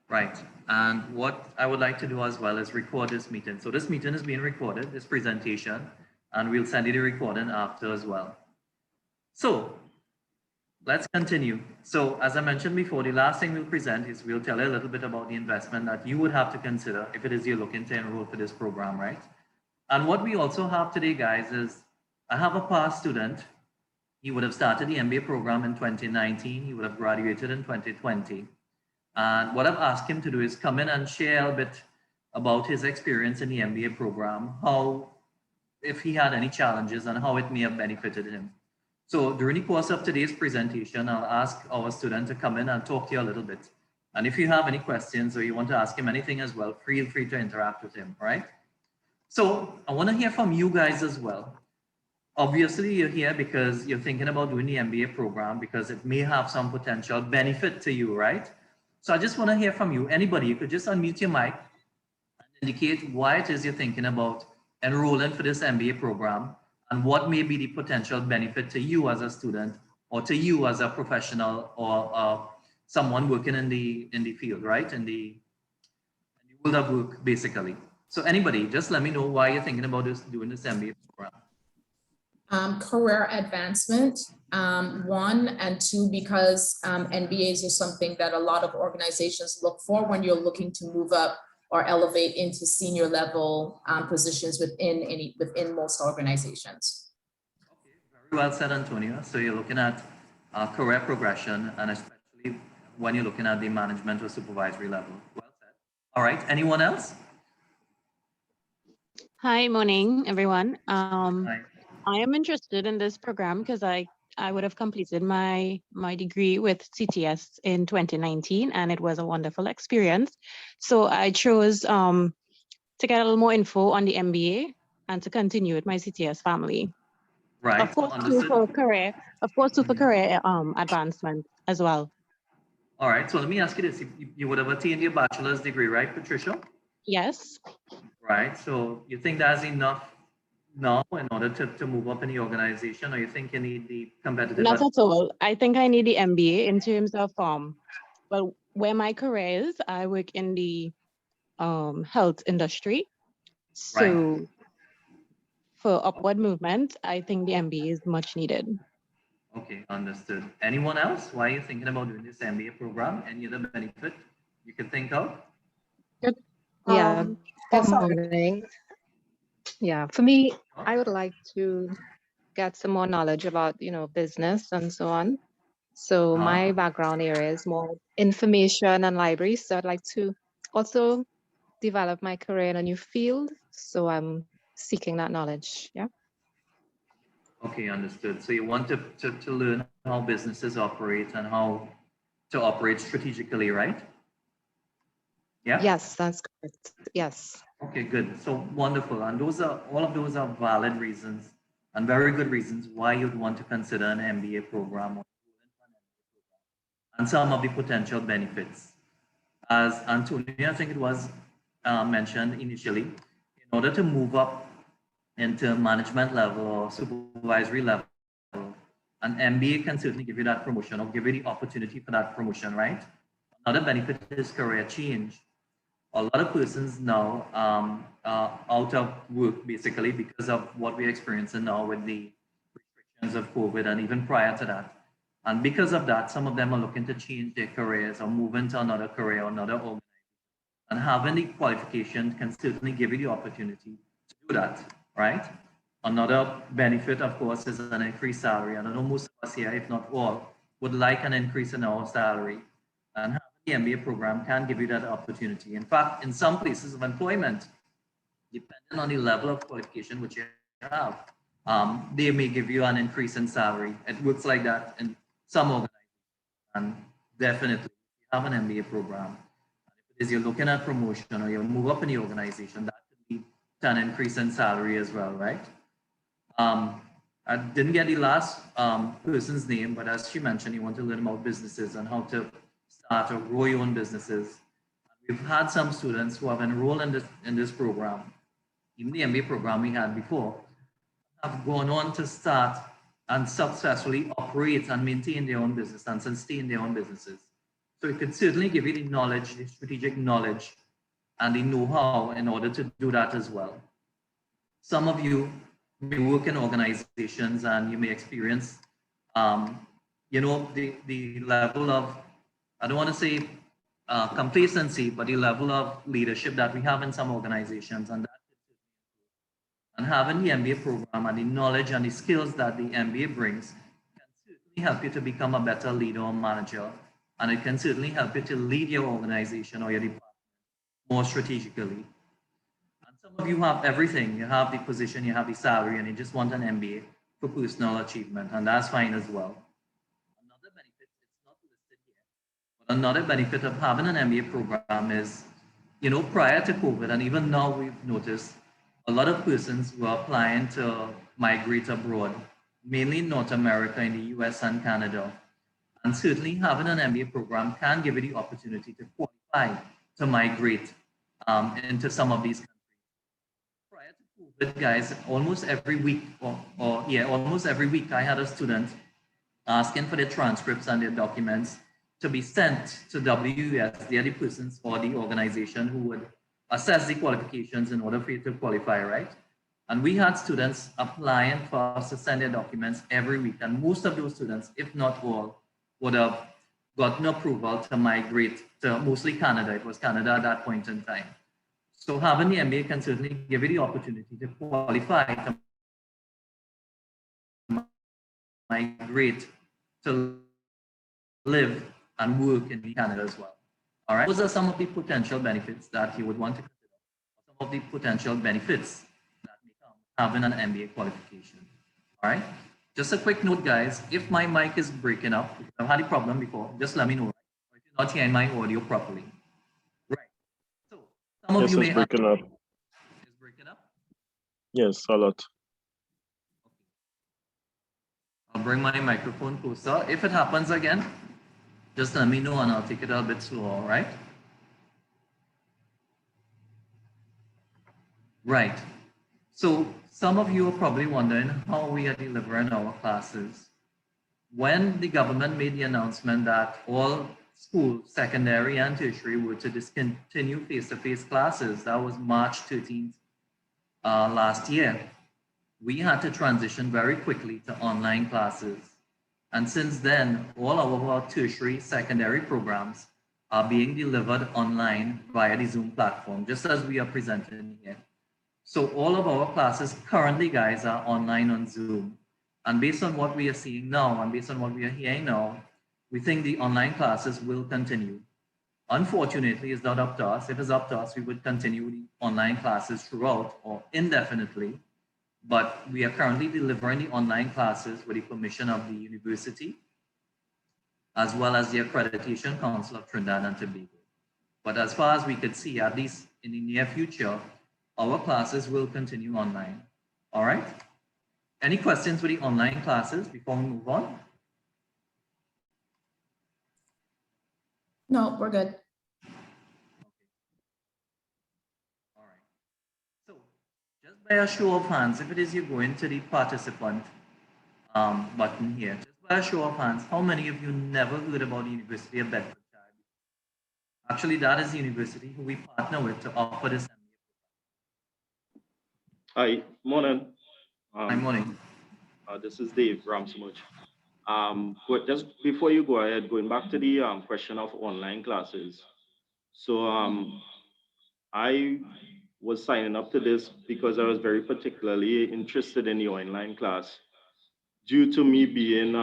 Right. And what I would like to do as well is record this meeting. So this meeting is being recorded, this presentation, and we'll send you the recording after as well. So let's continue. So as I mentioned before, the last thing we'll present is we'll tell you a little bit about the investment that you would have to consider if it is you're looking to enroll for this program, right? And what we also have today, guys, is I have a past student. He would have started the MBA program in 2019. He would have graduated in 2020. And what I've asked him to do is come in and share a bit about his experience in the MBA program, how, if he had any challenges and how it may have benefited him. So during the course of today's presentation, I'll ask our student to come in and talk to you a little bit. And if you have any questions or you want to ask him anything as well, feel free to interact with him, right? So I want to hear from you guys as well. Obviously, you're here because you're thinking about doing the MBA program because it may have some potential benefit to you, right? So I just want to hear from you. Anybody, you could just unmute your mic and indicate why it is you're thinking about enrolling for this MBA program and what may be the potential benefit to you as a student or to you as a professional or someone working in the field, right? In the world of work, basically. So anybody, just let me know why you're thinking about doing this MBA program. Career advancement, one, and two, because MBAs are something that a lot of organizations look for when you're looking to move up or elevate into senior level positions within most organizations. Okay, very well said, Antonia. So you're looking at career progression, and especially when you're looking at the management or supervisory level. Well said. All right, anyone else? Hi, morning, everyone. Hi. I am interested in this program because I would have completed my degree with CTS in 2019, and it was a wonderful experience. So I chose to get a little more info on the MBA and to continue with my CTS family. Right. Of course, for career advancement as well. All right. So let me ask you this: you would have attained your bachelor's degree, right, Patricia? Yes. Right. So you think that's enough now in order to move up in the organization, or you think you need the competitive? Not at all. I think I need the MBA in terms of well, where my career is, I work in the health industry. So right. For upward movement, I think the MBA is much needed. Okay, understood. Anyone else? Why are you thinking about doing this MBA program? Any other benefit you can think of? Good. Yeah. Good morning. Yeah, for me, I would like to get some more knowledge about, business and so on. So my background area is more information and libraries. So I'd like to also develop my career in a new field. So I'm seeking that knowledge. Yeah. Okay, understood. So you want to learn how businesses operate and how to operate strategically, right? Yeah. Yes, that's correct. Yes. Okay, good. So wonderful. And all of those are valid reasons and very good reasons why you'd want to consider an MBA program and some of the potential benefits. As Antonia, I think it was mentioned initially, in order to move up into management level or supervisory level, an MBA can certainly give you that promotion or give you the opportunity for that promotion, right? Another benefit is career change. A lot of persons now are out of work basically because of what we're experiencing now with the restrictions of COVID and even prior to that. And because of that, some of them are looking to change their careers or move into another career or another organization. And having the qualification can certainly give you the opportunity to do that, right? Another benefit, of course, is an increased salary. And I know most of us here, if not all, would like an increase in our salary. And having the MBA program can give you that opportunity. In fact, in some places of employment, depending on the level of qualification which you have, they may give you an increase in salary. It works like that in some organizations. And definitely, if you have an MBA program, if it is you're looking at promotion or you move up in the organization, that could be an increase in salary as well, right? I didn't get the last person's name, but as she mentioned, you want to learn about businesses and how to start or grow your own businesses. We've had some students who have enrolled in this program, even the MBA program we had before, have gone on to start and successfully operate and maintain their own business and sustain their own businesses. So it could certainly give you the knowledge, the strategic knowledge, and the know-how in order to do that as well. Some of you may work in organizations and you may experience, the level of, I don't want to say complacency, but the level of leadership that we have in some organizations, and having the MBA program and the knowledge and the skills that the MBA brings can certainly help you to become a better leader or manager, and it can certainly help you to lead your organization or your department more strategically. And some of you have everything. You have the position, you have the salary, and you just want an MBA for personal achievement, and that's fine as well. Another benefit, it's not listed here, but another benefit of having an MBA program is, prior to COVID, and even now we've noticed a lot of persons who are applying to migrate abroad, mainly in North America, in the US and Canada. And certainly having an MBA program can give you the opportunity to qualify to migrate into some of these countries. Prior to COVID, guys, almost every week, almost every week, I had a student asking for their transcripts and their documents to be sent to WUS. They are the persons or the organization who would assess the qualifications in order for you to qualify, right? And we had students applying for us to send their documents every week. And most of those students, if not all, would have gotten approval to migrate to mostly Canada. It was Canada at that point in time. So having the MBA can certainly give you the opportunity to qualify to migrate, to live and work in Canada as well. All right, those are some of the potential benefits that you would want to consider. Some of the potential benefits that may come having an MBA qualification. All right, just a quick note, guys. If my mic is breaking up, if I've had a problem before, just let me know. Right? Or if you're not hearing my audio properly. Right. So some of you may breaking up. It's breaking up. Yes, a lot. I'll bring my microphone closer. If it happens again, just let me know and I'll take it a bit slower, all right? Right. So some of you are probably wondering how we are delivering our classes. When the government made the announcement that all schools, secondary and tertiary, were to discontinue face-to-face classes, that was March 13th last year, we had to transition very quickly to online classes. And since then, all of our tertiary, secondary programs are being delivered online via the Zoom platform, just as we are presenting here. So all of our classes currently, guys, are online on Zoom. And based on what we are seeing now and based on what we are hearing now, we think the online classes will continue. Unfortunately, it's not up to us. If it's up to us, we would continue the online classes throughout or indefinitely. But we are currently delivering the online classes with the permission of the university, as well as the Accreditation Council of Trinidad and Tobago. But as far as we could see, at least in the near future, our classes will continue online. All right? Any questions with the online classes before we move on? No, we're good. Just by a show of hands, if it is you go into the participant button here, just by a show of hands, how many of you never heard about the University of Bedford? Actually, that is the university who we partner with to offer this. Hi, morning. Hi, morning. This is Dave Ramsmuch. But just before you go ahead, going back to the question of online classes. So I was signing up to this because I was very particularly interested in the online class due to me being,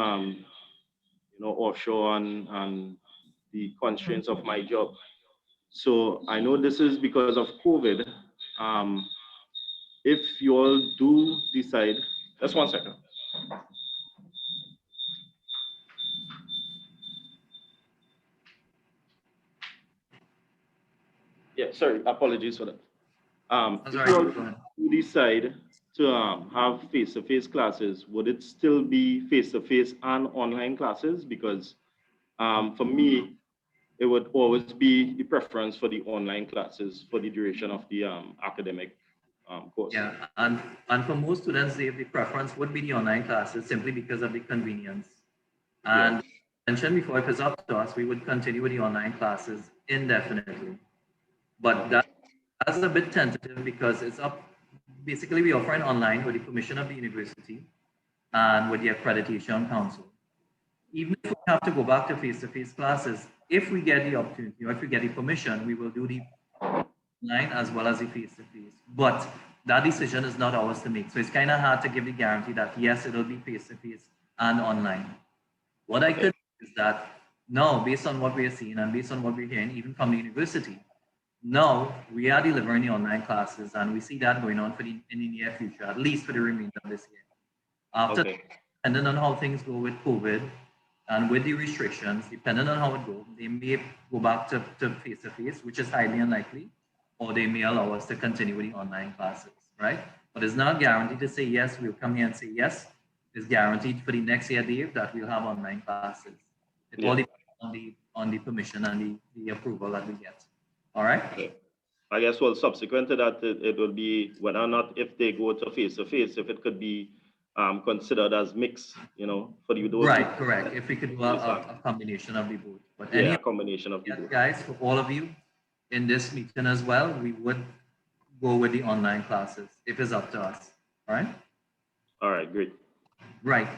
offshore and the constraints of my job. So I know this is because of COVID. If you all do decide, just one second. Yeah, sorry, apologies for that. If you all decide to have face-to-face classes, would it still be face-to-face and online classes? Because for me, it would always be the preference for the online classes for the duration of the academic course. Yeah, and for most students, the preference would be the online classes simply because of the convenience. And mentioned before, if it's up to us, we would continue with the online classes indefinitely. But that's a bit tentative because it's up. Basically, we offer it online with the permission of the university and with the Accreditation Council. Even if we have to go back to face-to-face classes, if we get the opportunity or if we get the permission, we will do the online as well as the face-to-face. But that decision is not ours to make. So it's kind of hard to give the guarantee that yes, it'll be face-to-face and online. What I could do is that now, based on what we are seeing and based on what we're hearing, even from the university, now we are delivering the online classes and we see that going on in the near future, at least for the remainder of this year. After, depending on how things go with COVID and with the restrictions, depending on how it goes, they may go back to face-to-face, which is highly unlikely, or they may allow us to continue with the online classes, right? But it's not guaranteed to say yes, we'll come here and say yes. It's guaranteed for the next year, Dave, that we'll have online classes. It all depends on the permission and the approval that we get. All right. Okay. I guess, well, subsequent to that, it will be whether or not if they go to face-to-face, if it could be considered as mixed, you know, for you. Right, correct. If we could do a combination of the both. But a combination of the both. Guys, for all of you in this meeting as well, we would go with the online classes if it's up to us. All right. All right, great. Right.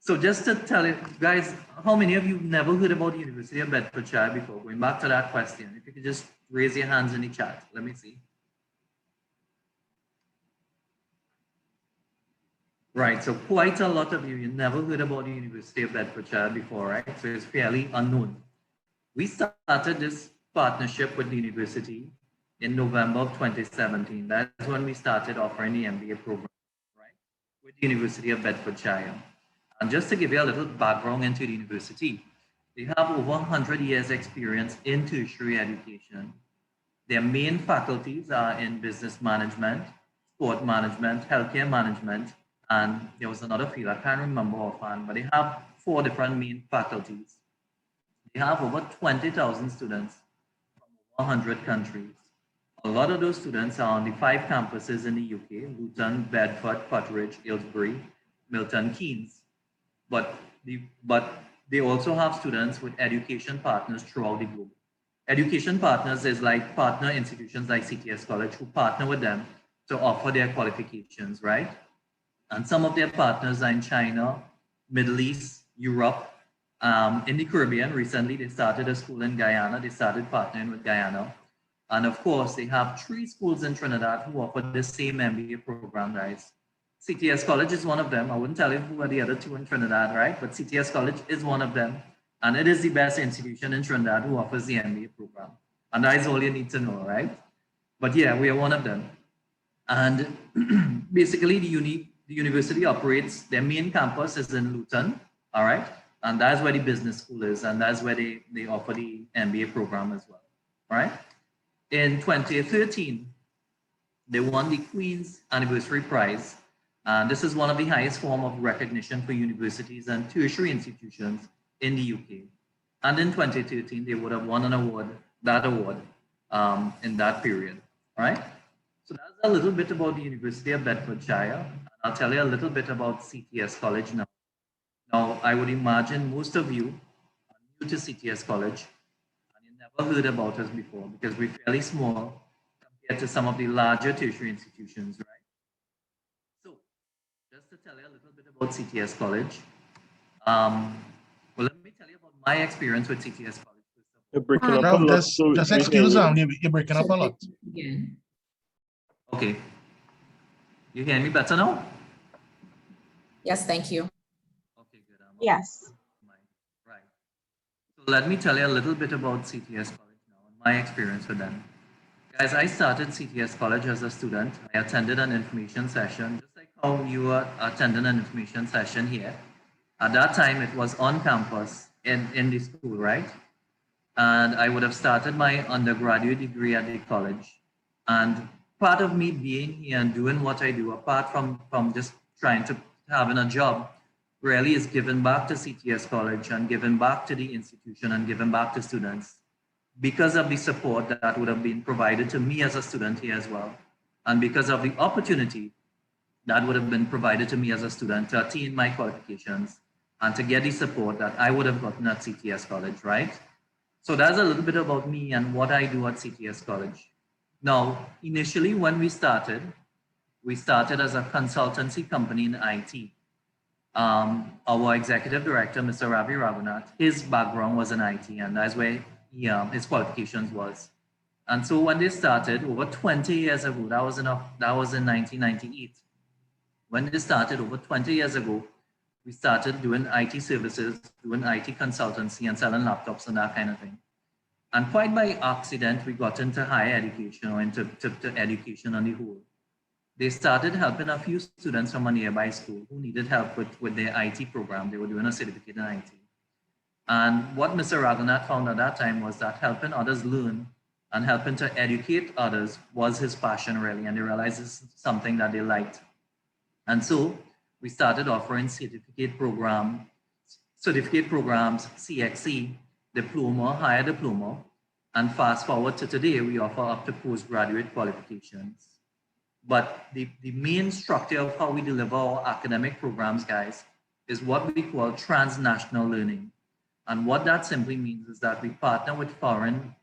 So just to tell you guys, how many of you never heard about the University of Bedfordshire before? Going back to that question, if you could just raise your hands in the chat. Let me see. Right, so quite a lot of you never heard about the University of Bedfordshire before, right? So it's fairly unknown. We started this partnership with the university in November of 2017. That's when we started offering the MBA program, right? With the University of Bedfordshire. And just to give you a little background into the university, they have over 100 years experience in tertiary education. Their main faculties are in business management, sport management, healthcare management, and there was another field, I can't remember offhand, but they have 4 different main faculties. They have over 20,000 students from 100 countries. A lot of those students are on the 5 campuses in the UK, Luton, Bedford, Puttridge, Aylesbury, Milton Keynes. But they also have students with education partners throughout the globe. Education partners is like partner institutions like CTS College who partner with them to offer their qualifications, right? And some of their partners are in China, Middle East, Europe, in the Caribbean. Recently, they started a school in Guyana. They started partnering with Guyana. And of course, they have 3 schools in Trinidad who offer the same MBA program, guys. CTS College is one of them. I wouldn't tell you who are the other 2 in Trinidad, right? But CTS College is one of them. And it is the best institution in Trinidad who offers the MBA program. And that is all you need to know, right? But yeah, we are one of them. And basically, the university operates, their main campus is in Luton, all right? And that's where the business school is. And that's where they offer the MBA program as well, all right? In 2013, they won the Queen's Anniversary Prize. And this is one of the highest form of recognition for universities and tertiary institutions in the UK. And in 2013, they would have won an award, in that period, all right? So that's a little bit about the University of Bedfordshire. And I'll tell you a little bit about CTS College now. Now, I would imagine most of you are new to CTS College and you never heard about us before because we're fairly small compared to some of the larger tertiary institutions, right? So, just to tell you a little bit about CTS College, well, let me tell you about my experience with CTS College. You're breaking up a lot. Just excuse me, you're breaking up a lot. Okay. You hear me better now? Yes, thank you. Okay, good. Yes. Right. So let me tell you a little bit about CTS College now and my experience with them. Guys, I started CTS College as a student. I attended an information session, just like how you are attending an information session here. At that time, it was on campus in the school, right? And I would have started my undergraduate degree at the college. And part of me being here and doing what I do, apart from just trying to having a job, really is giving back to CTS College and giving back to the institution and giving back to students because of the support that would have been provided to me as a student here as well. And because of the opportunity that would have been provided to me as a student to attain my qualifications and to get the support that I would have gotten at CTS College, right? So that's a little bit about me and what I do at CTS College. Now, initially when we started as a consultancy company in IT. Our executive director, Mr. Ravi Raghunath, his background was in IT, and that's where his qualifications was. And so when they started over 20 years ago, that was in 1998. When they started over 20 years ago, we started doing IT services, doing IT consultancy and selling laptops and that kind of thing. And quite by accident, we got into higher education or into education on the whole. They started helping a few students from a nearby school who needed help with their IT program. They were doing a certificate in IT. And what Mr. Raghunath found at that time was that helping others learn and helping to educate others was his passion really. And they realized this is something that they liked. And so we started offering certificate programs, CXC, diploma, higher diploma, and fast forward to today, we offer up to postgraduate qualifications. But the main structure of how we deliver our academic programs, guys, is what we call transnational learning. And what that simply means is that we partner with foreign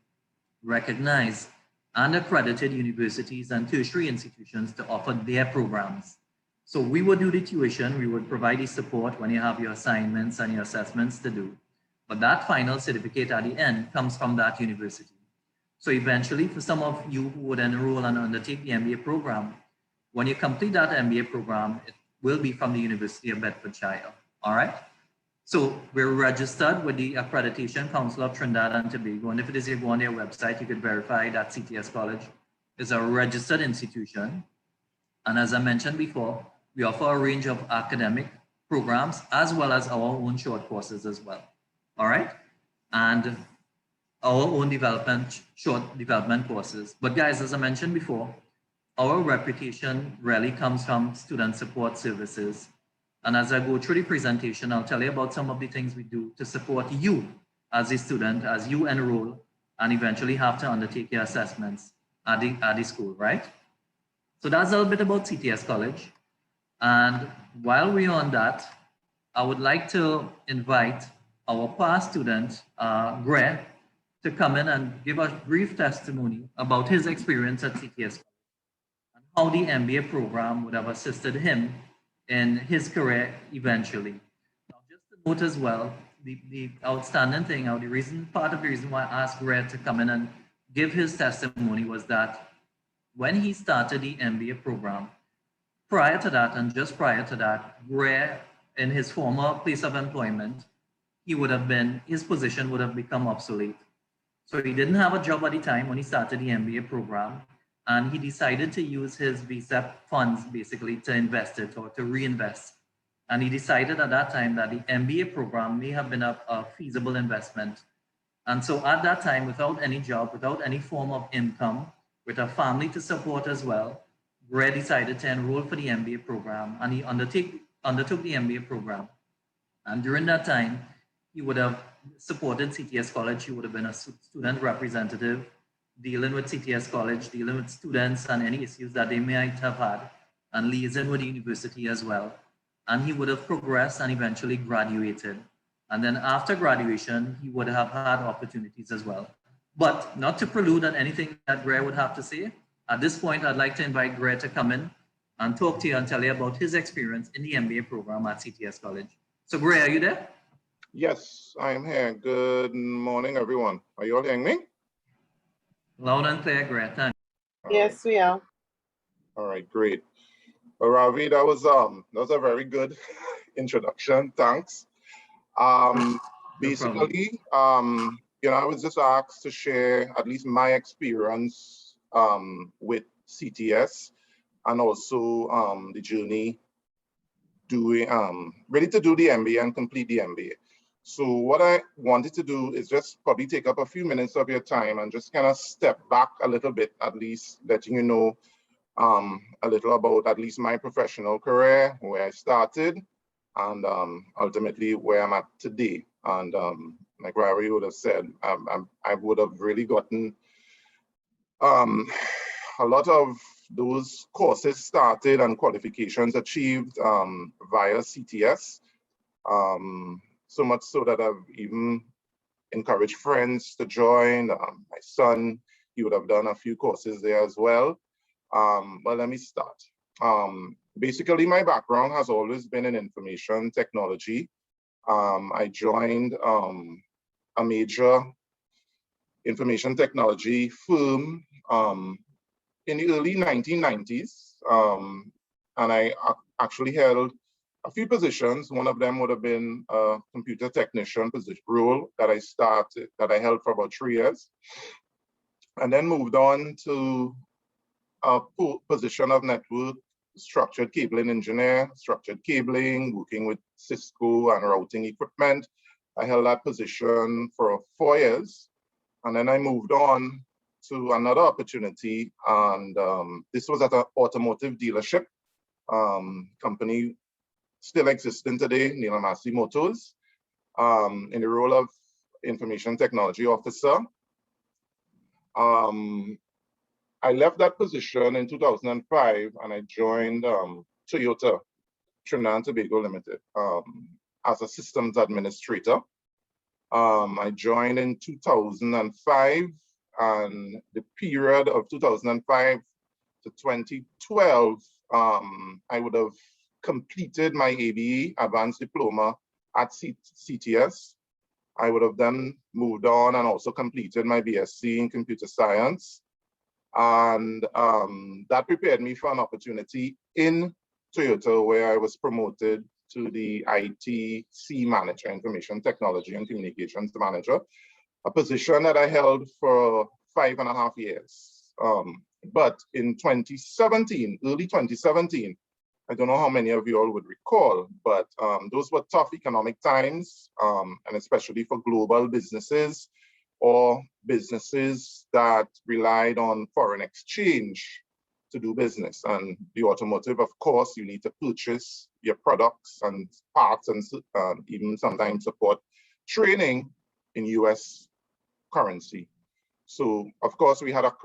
recognized and accredited universities and tertiary institutions to offer their programs. So we would do the tuition, we would provide the support when you have your assignments and your assessments to do. But that final certificate at the end comes from that university. So eventually, for some of you who would enroll and undertake the MBA program, when you complete that MBA program, it will be from the University of Bedfordshire, all right? So we're registered with the Accreditation Council of Trinidad and Tobago, and if it is you go on their website, you could verify that CTS College is a registered institution. And as I mentioned before, we offer a range of academic programs as well as our own short courses as well, all right? And our own short development courses. But guys, as I mentioned before, our reputation really comes from student support services. And as I go through the presentation, I'll tell you about some of the things we do to support you as a student, as you enroll and eventually have to undertake your assessments at the school, right? So that's a little bit about CTS College. And while we're on that, I would like to invite our past student, Greg, to come in and give a brief testimony about his experience at CTS and how the MBA program would have assisted him in his career eventually. Now, just to note as well, the outstanding thing, or part of the reason why I asked Greg to come in and give his testimony was that when he started the MBA program, prior to that, and just prior to that, Greg, in his former place of employment, his position would have become obsolete. So he didn't have a job at the time when he started the MBA program, and he decided to use his visa funds basically to invest it or to reinvest. And he decided at that time that the MBA program may have been a feasible investment. And so at that time, without any job, without any form of income, with a family to support as well, Greg decided to enroll for the MBA program, and he undertook the MBA program. And during that time, he would have supported CTS College. He would have been a student representative, dealing with CTS College, dealing with students and any issues that they might have had, and liaising with the university as well. And he would have progressed and eventually graduated. And then after graduation, he would have had opportunities as well. But not to prelude on anything that Greg would have to say, at this point, I'd like to invite Greg to come in and talk to you and tell you about his experience in the MBA program at CTS College. So Greg, are you there? Yes, I am here. Good morning, everyone. Are you all hearing me? Loud and clear, Greg. Thanks. Yes, we are. All right, great. Well, Ravi, that was a very good introduction. Thanks. Basically, I was just asked to share at least my experience with CTS and also the journey ready to do the MBA and complete the MBA. So what I wanted to do is just probably take up a few minutes of your time and just kind of step back a little bit, at least letting you know a little about at least my professional career, where I started, and ultimately where I'm at today. And like Ravi would have said, I would have really gotten a lot of those courses started and qualifications achieved via CTS. So much so that I've even encouraged friends to join. My son, he would have done a few courses there as well. But let me start. Basically, my background has always been in information technology. I joined a major information technology firm in the early 1990s. And I actually held a few positions. One of them would have been a computer technician position role that I held for about 3 years. And then moved on to a position of network structured cabling engineer, structured cabling, working with Cisco and routing equipment. I held that position for 4 years. And then I moved on to another opportunity. And this was at an automotive dealership company still existing today, Nilamasi Motors, in the role of information technology officer. I left that position in 2005 and I joined Toyota Trinidad and Tobago Limited as a systems administrator. I joined in 2005, and the period of 2005 to 2012, I would have completed my ABE, Advanced Diploma at CTS. I would have then moved on and also completed my BSc in Computer Science. And that prepared me for an opportunity in Toyota, where I was promoted to the ITC manager, Information Technology and Communications manager, a position that I held for 5.5 years. But in 2017, early 2017, I don't know how many of you all would recall, but those were tough economic times, and especially for global businesses or businesses that relied on foreign exchange to do business. And the automotive, of course, you need to purchase your products and parts and even sometimes support training in US currency. So, of course, we had a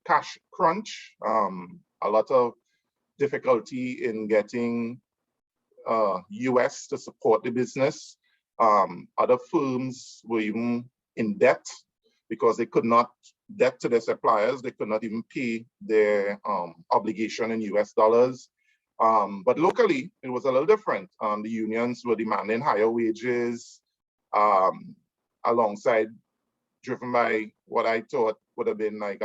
cash crunch, a lot of difficulty in getting US to support the business. Other firms were even in debt because they could not debt to their suppliers. They could not even pay their obligation in US dollars. But locally, it was a little different. The unions were demanding higher wages alongside, driven by what I thought would have been like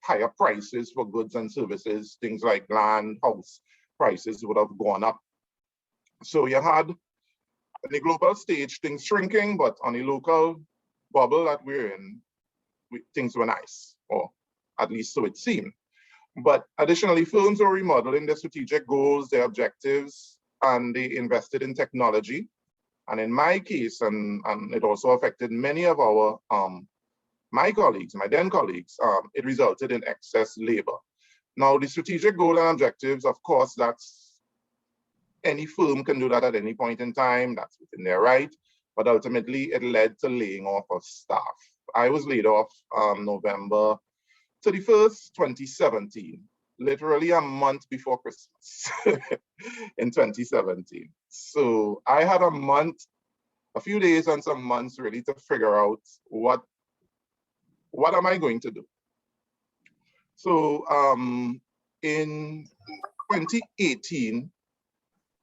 higher prices for goods and services. Things like land, house prices would have gone up. So you had, on the global stage, things shrinking, but on the local bubble that we're in, things were nice, or at least so it seemed. But additionally, firms were remodeling their strategic goals, their objectives, and they invested in technology. And in my case, and it also affected many of our my colleagues, my then colleagues, it resulted in excess labor. Now, the strategic goal and objectives, of course, that's any firm can do that at any point in time. That's within their right. But ultimately, it led to laying off of staff. I was laid off November 31st, 2017, literally a month before Christmas in 2017. So I had a month, a few days and some months really to figure out what am I going to do? So in 2018,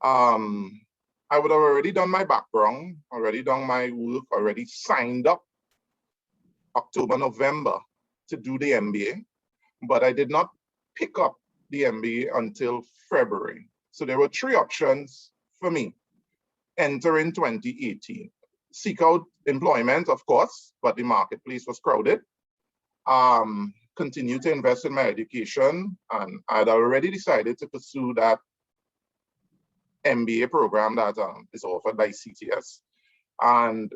I would have already done my background, already done my work, already signed up October, November to do the MBA, but I did not pick up the MBA until February. So there were 3 options for me. Enter in 2018. Seek out employment, of course, but the marketplace was crowded. Continue to invest in my education, and I'd already decided to pursue that MBA program that is offered by CTS. And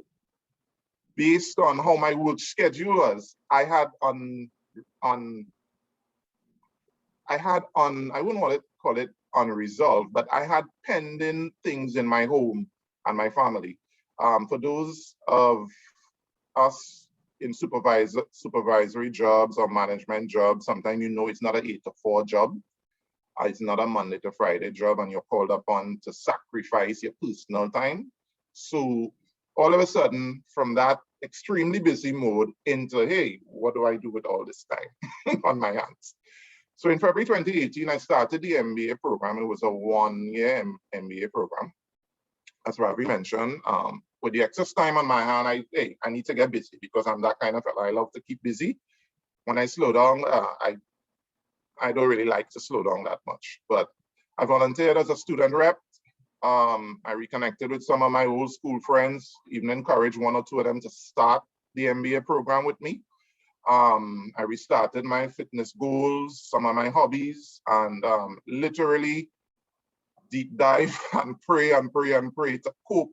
based on how my work schedule was, I wouldn't want to call it unresolved, but I had pending things in my home and my family. For those of us in supervisory jobs or management jobs, sometimes it's not an 8 to 4 job. It's not a Monday to Friday job, and you're called upon to sacrifice your personal time So all of a sudden, from that extremely busy mode into, hey, what do I do with all this time on my hands? So in February 2018, I started the MBA program. It was a 1-year MBA program. As Ravi mentioned, with the excess time on my hand, I need to get busy because I'm that kind of fella. I love to keep busy. When I slow down, I don't really like to slow down that much. But I volunteered as a student rep. I reconnected with some of my old school friends, even encouraged one or two of them to start the MBA program with me. I restarted my fitness goals, some of my hobbies, and literally deep dive and pray and pray and pray to cope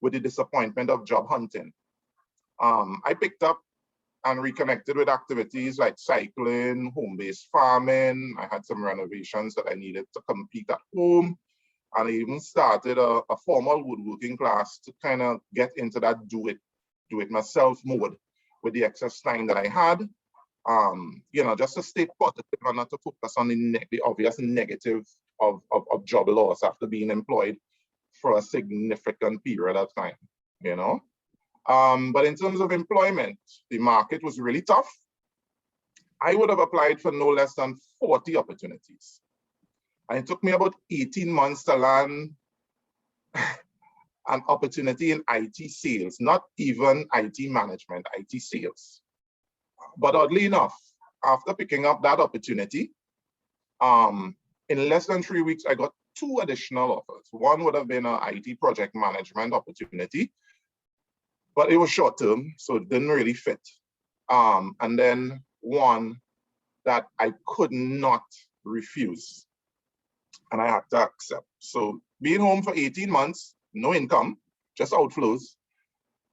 with the disappointment of job hunting. I picked up and reconnected with activities like cycling, home-based farming. I had some renovations that I needed to complete at home. And I even started a formal woodworking class to kind of get into that do it myself mode with the excess time that I had. You know, just to stay positive and not to focus on the obvious negative of job loss after being employed for a significant period of time, you know. But in terms of employment, the market was really tough. I would have applied for no less than 40 opportunities. And it took me about 18 months to land an opportunity in IT sales, not even IT management, IT sales. But oddly enough, after picking up that opportunity, in less than 3 weeks, I got 2 additional offers. One would have been an IT project management opportunity, but it was short term, so it didn't really fit. And then one that I could not refuse, and I had to accept. So being home for 18 months, no income, just outflows,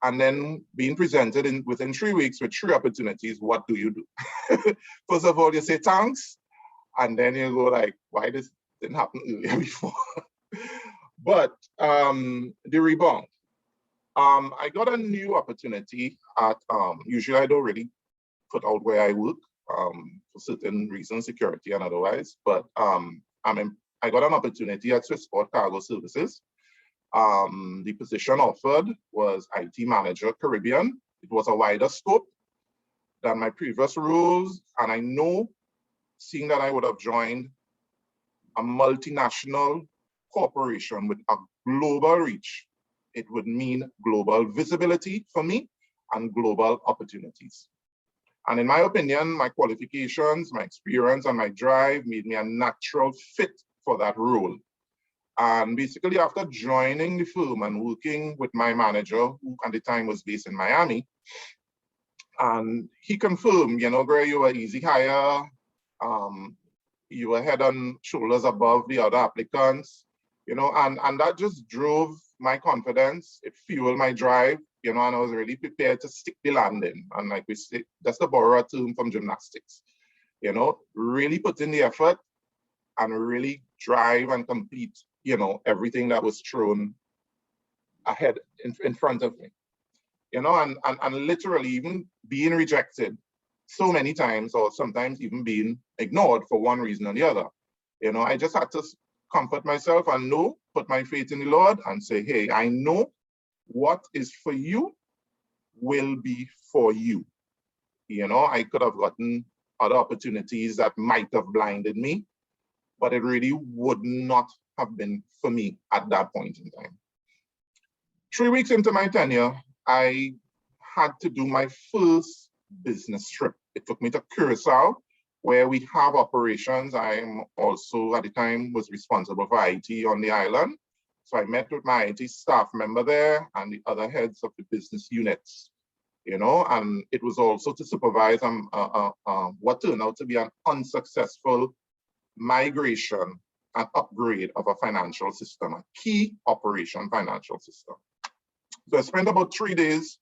and then being presented within 3 weeks with 3 opportunities, what do you do? First of all, you say thanks, and then you go like, why this didn't happen earlier before? But the rebound. I got a new opportunity at, usually I don't really put out where I work for certain reasons, security and otherwise, but I got an opportunity at Swissport Cargo Services. The position offered was IT Manager Caribbean. It was a wider scope than my previous roles, and I know, seeing that I would have joined a multinational corporation with a global reach, it would mean global visibility for me and global opportunities. And in my opinion, my qualifications, my experience, and my drive made me a natural fit for that role. And basically, after joining the firm and working with my manager, who at the time was based in Miami, and he confirmed, you know, Gray, you were easy hire, you were head and shoulders above the other applicants, you know, and that just drove my confidence. It fueled my drive, you know, and I was really prepared to stick the landing. And like we say, that's to borrow a term from gymnastics, you know, really put in the effort and really drive and complete, you know, everything that was thrown ahead in front of me, you know, and literally even being rejected so many times, or sometimes even being ignored for one reason or the other. You know, I just had to comfort myself and know, put my faith in the Lord and say, hey, I know what is for you will be for you. You know, I could have gotten other opportunities that might have blinded me, but it really would not have been for me at that point in time. 3 weeks into my tenure, I had to do my first business trip. It took me to Curacao, where we have operations. I'm also, at the time, was responsible for IT on the island. So I met with my IT staff member there and the other heads of the business units, you know, and it was also to supervise what turned out to be an unsuccessful migration and upgrade of a financial system, a key operation financial system. So I spent about 3 days,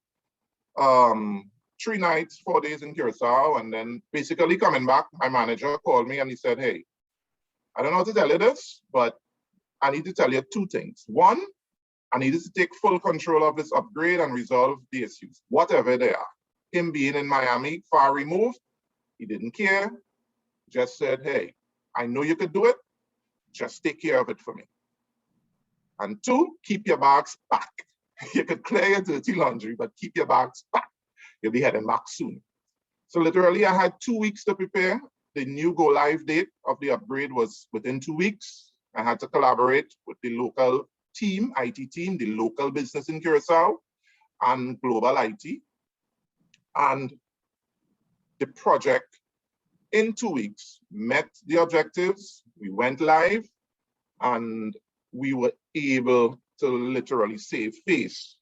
3 nights, 4 days in Curacao, and then basically coming back, my manager called me and he said, hey, I don't know how to tell you this, but I need to tell you 2 things. One, I needed to take full control of this upgrade and resolve the issues, whatever they are. Him being in Miami, far removed, he didn't care, just said, hey, I know you could do it, just take care of it for me. And 2, keep your bags back. You could clear your dirty laundry, but keep your bags packed. You'll be heading back soon. So literally I had 2 weeks to prepare. The new go live date of the upgrade was within 2 weeks. I had to collaborate with the local team, IT team, the local business in Curacao and global IT. And the project in 2 weeks met the objectives. We went live and we were able to literally save face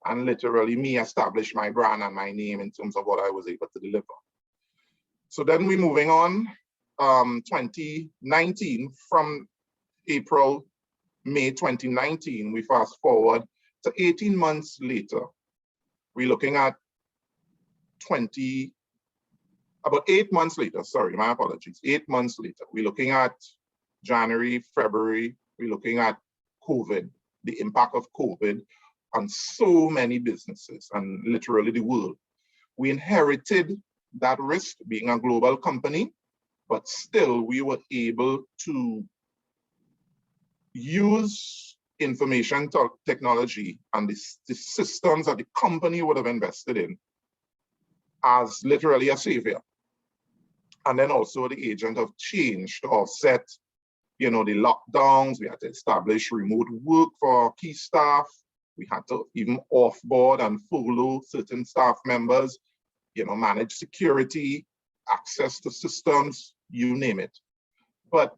and literally me establish my brand and my name in terms of what I was able to deliver. So then we're moving on, 2019, from April, May 2019, we fast forward to 18 months later. We're looking at about 8 months later, sorry, my apologies, 8 months later. We're looking at January, February, we're looking at COVID, the impact of COVID on so many businesses and literally the world. We inherited that risk being a global company, but still we were able to use information technology and the systems that the company would have invested in as literally a savior. And then also the agent of change to offset, the lockdowns. We had to establish remote work for our key staff. We had to even offboard and furlough certain staff members, manage security, access to systems, you name it. But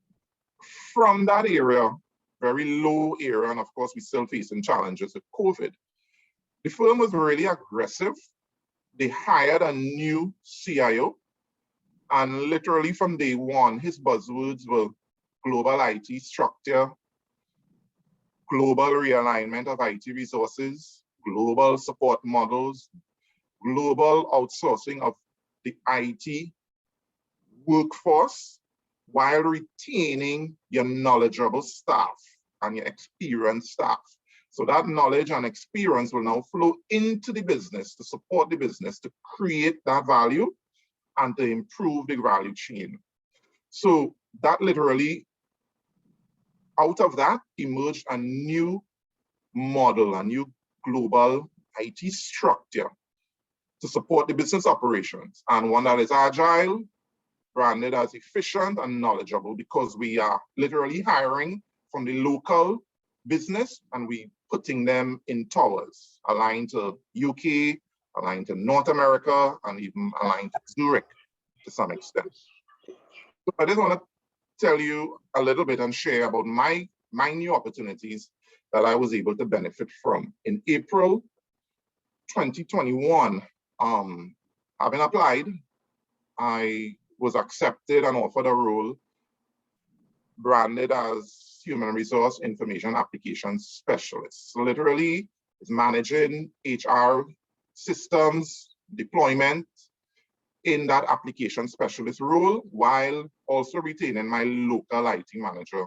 from that area, very low area, and of course we're still facing challenges with COVID, the firm was really aggressive. They hired a new CIO, and literally from day one, his buzzwords were global IT structure, global realignment of IT resources, global support models, global outsourcing of the IT workforce while retaining your knowledgeable staff and your experienced staff. So that knowledge and experience will now flow into the business to support the business to create that value and to improve the value chain. So that literally, out of that emerged a new model, a new global IT structure to support the business operations, and one that is agile, branded as efficient and knowledgeable, because we are literally hiring from the local business and we putting them in towers, aligned to UK, aligned to North America, and even aligned to Zurich to some extent. So I just want to tell you a little bit and share about my new opportunities that I was able to benefit from. In April 2021, having applied, I was accepted and offered a role branded as Human Resource Information Applications Specialist. So literally, it's managing HR systems, deployment in that application specialist role, while also retaining my local IT manager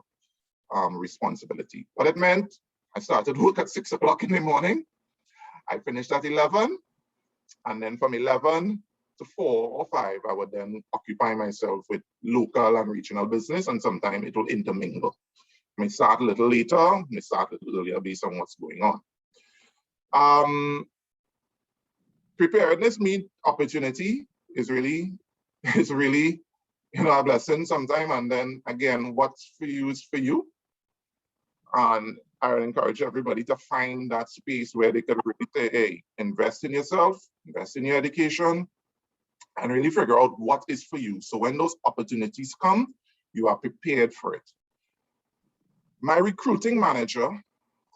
responsibility. What it meant, I started work at 6 o'clock in the morning. I finished at 11, and then from 11 to 4 or 5, I would then occupy myself with local and regional business, and sometimes it will intermingle. I may start a little later, may start a little earlier based on what's going on. Preparedness meet opportunity is really a blessing sometimes, and then again, what's for you is for you. And I would encourage everybody to find that space where they could really say, hey, invest in yourself, invest in your education, and really figure out what is for you. So when those opportunities come, you are prepared for it. My recruiting manager,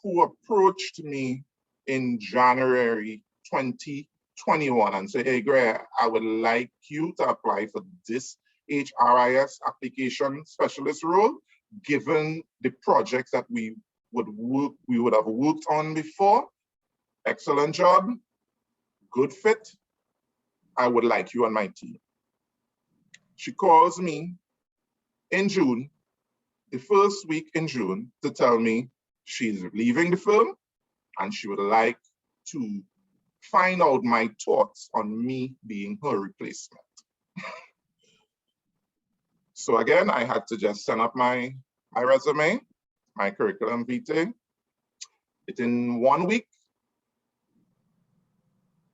who approached me in January 2021 and said, hey, Greg, I would like you to apply for this HRIS application specialist role, given the projects that we would have worked on before. Excellent job, good fit. I would like you on my team. She calls me in June, the first week in June, to tell me she's leaving the firm and she would like to find out my thoughts on me being her replacement. So again, I had to just send up my resume, my curriculum vitae. Within 1 week,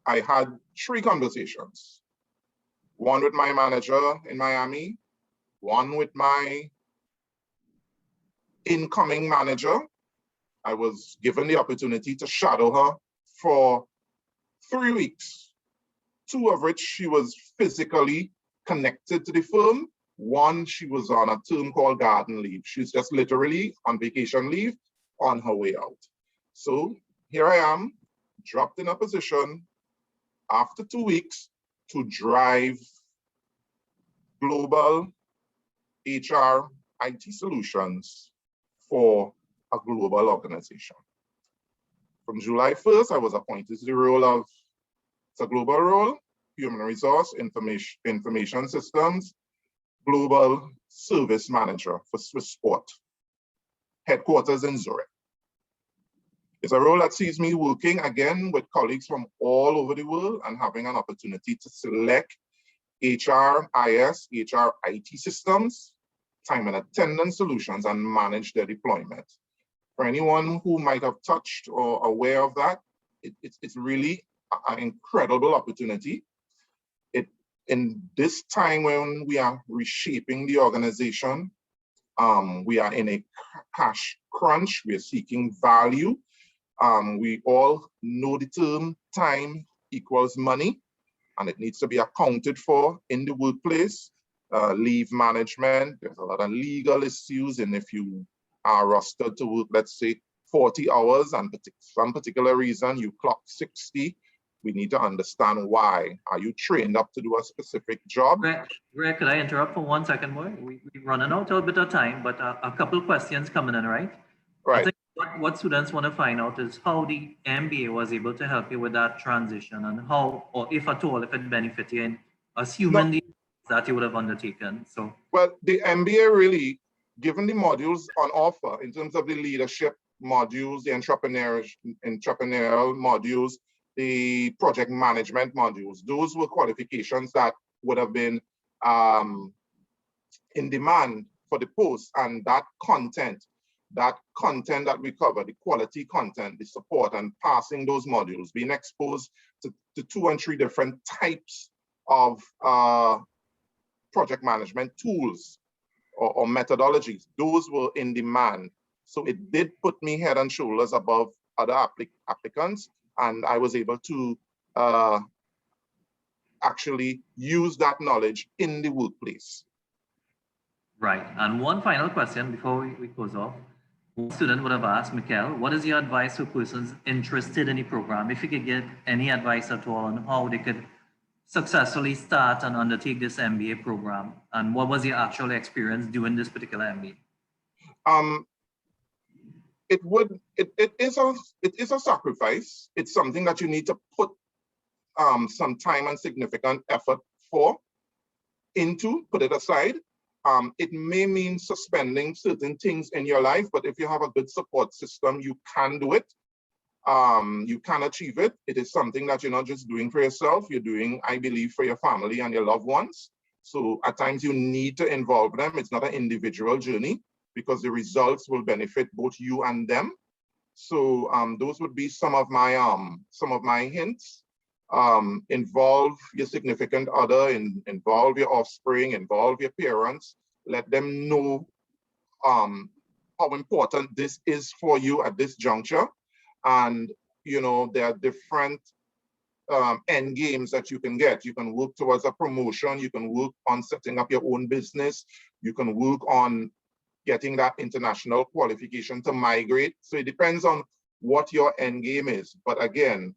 I had 3 conversations. One with my manager in Miami, one with my incoming manager. I was given the opportunity to shadow her for 3 weeks, 2 of which she was physically connected to the firm. One, she was on a term called garden leave. She's just literally on vacation leave on her way out. So here I am, dropped in a position after 2 weeks to drive global HR IT solutions for a global organization. From July 1st, I was appointed to the role of, it's a global role, Human Resource Information Systems, Global Service Manager for Swiss Sport, headquarters in Zurich. It's a role that sees me working again with colleagues from all over the world and having an opportunity to select HRIS, HR IT systems, time and attendance solutions, and manage their deployment. For anyone who might have touched or aware of that, it's really an incredible opportunity. In this time when we are reshaping the organization, we are in a cash crunch, we are seeking value. We all know the term time equals money, and it needs to be accounted for in the workplace. Leave management, there's a lot of legal issues, and if you are rostered to work, let's say 40 hours, and for some particular reason you clock 60, we need to understand why. Are you trained up to do a specific job? Greg, could I interrupt for 1 second, boy? We're running out a bit of time, but a couple questions coming in, right? Right. I think what students want to find out is how the MBA was able to help you with that transition, and how, or if at all, if it benefited you in assuming that you would have undertaken. So, well, the MBA really, given the modules on offer in terms of the leadership modules, the entrepreneurial modules, the project management modules, those were qualifications that would have been in demand for the post, and that content that we cover, the quality content, the support, and passing those modules, being exposed to 2 and 3 different types of project management tools or methodologies, those were in demand. So it did put me head and shoulders above other applicants, and I was able to actually use that knowledge in the workplace. Right, and one final question before we close off. One student would have asked, Mikhail, what is your advice for persons interested in the program? If you could get any advice at all on how they could successfully start and undertake this MBA program, and what was your actual experience doing this particular MBA? It is a sacrifice. It's something that you need to put some time and significant effort put it aside. It may mean suspending certain things in your life, but if you have a good support system, you can do it. You can achieve it. It is something that you're not just doing for yourself, you're doing, I believe, for your family and your loved ones. So at times you need to involve them. It's not an individual journey, because the results will benefit both you and them. So those would be some of my hints. Involve your significant other, involve your offspring, involve your parents. Let them know how important this is for you at this juncture. And there are different end games that you can get. You can work towards a promotion. You can work on setting up your own business. You can work on getting that international qualification to migrate. So it depends on what your end game is. But again,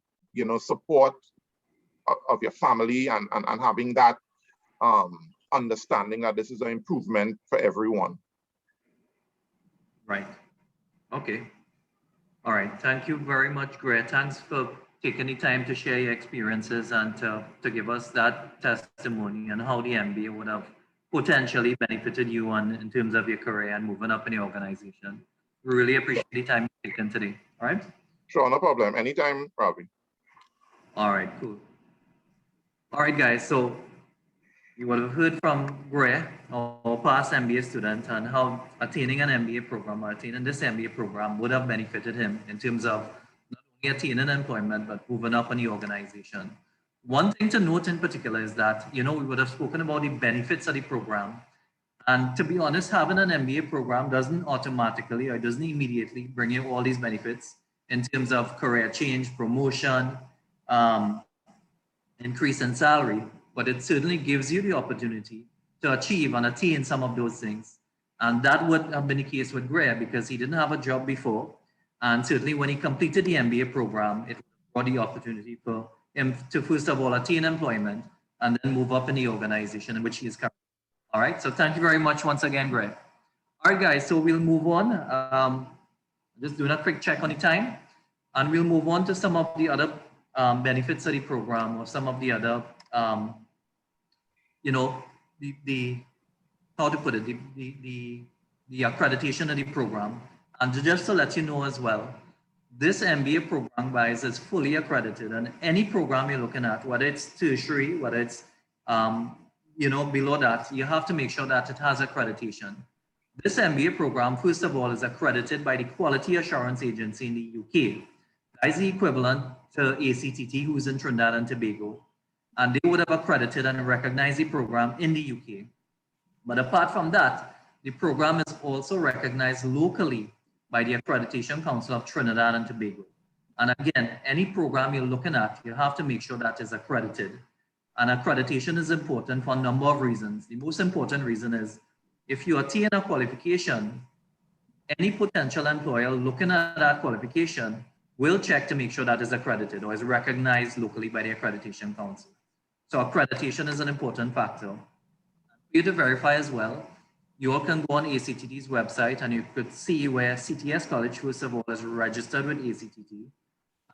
support of your family and having that understanding that this is an improvement for everyone. Right. Okay. All right. Thank you very much, Greg. Thanks for taking the time to share your experiences and to give us that testimony and how the MBA would have potentially benefited you in terms of your career and moving up in the organization. We really appreciate the time taken today. All right? Sure, no problem. Anytime, Robbie. All right, cool. All right, guys. So you would have heard from Gray, our past MBA student, and how attaining an MBA program or attaining this MBA program would have benefited him in terms of not attaining employment, but moving up in the organization. One thing to note in particular is that, we would have spoken about the benefits of the program. And to be honest, having an MBA program doesn't automatically or doesn't immediately bring you all these benefits in terms of career change, promotion, increase in salary, but it certainly gives you the opportunity to achieve and attain some of those things. And that would have been the case with Gray because he didn't have a job before. And certainly when he completed the MBA program, it brought the opportunity for him to first of all attain employment and then move up in the organization in which he is currently. All right, so thank you very much once again, Gray. All right, guys, so we'll move on. Just doing a quick check on the time. And we'll move on to some of the other benefits of the program or some of the other, how to put it, the accreditation of the program. And just to let you know as well, this MBA program, guys, is fully accredited. And any program you're looking at, whether it's tertiary, whether it's, below that, you have to make sure that it has accreditation. This MBA program, first of all, is accredited by the Quality Assurance Agency in the UK. That is the equivalent to ACTT, who's in Trinidad and Tobago. And they would have accredited and recognized the program in the UK. But apart from that, the program is also recognized locally by the Accreditation Council of Trinidad and Tobago. And again, any program you're looking at, you have to make sure that is accredited. And accreditation is important for a number of reasons. The most important reason is if you attain a qualification, any potential employer looking at that qualification will check to make sure that is accredited or is recognized locally by the Accreditation Council. So accreditation is an important factor. For you to verify as well, you all can go on ACTT's website and you could see where CTS College, first of all, is registered with ACTT.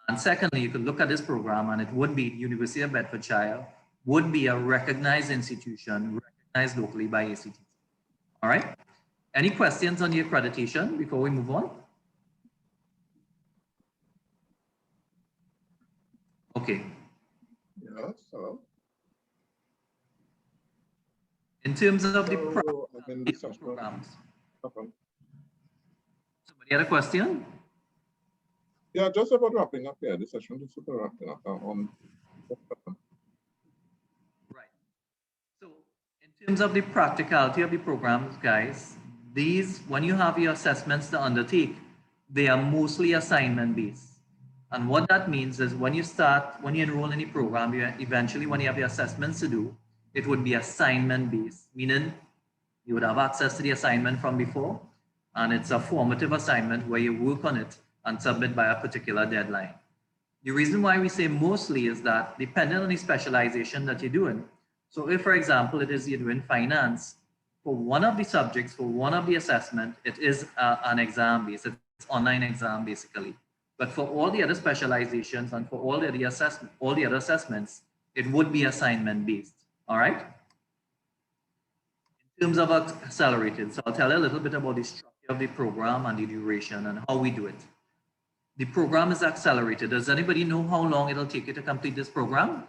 And secondly, you could look at this program and it would be the University of Bedfordshire, would be a recognized institution, recognized locally by ACTT. All right. Any questions on the accreditation before we move on? Okay. Yeah, so. In terms of the programs. Somebody had a question? Yeah, just about wrapping up here. The session is super wrapping up Right. So in terms of the practicality of the programs, guys, these, when you have your assessments to undertake, they are mostly assignment based. And what that means is when you enroll in the program, eventually when you have your assessments to do, it would be assignment based, meaning you would have access to the assignment from before, and it's a formative assignment where you work on it and submit by a particular deadline. The reason why we say mostly is that depending on the specialization that you're doing. So if, for example, it is you're doing finance, for one of the subjects, for one of the assessment, it is an exam based, it's online exam basically. But for all the other specializations and for all the other assessments, it would be assignment based. All right. In terms of accelerated, so I'll tell you a little bit about the structure of the program and the duration and how we do it. The program is accelerated. Does anybody know how long it'll take you to complete this program?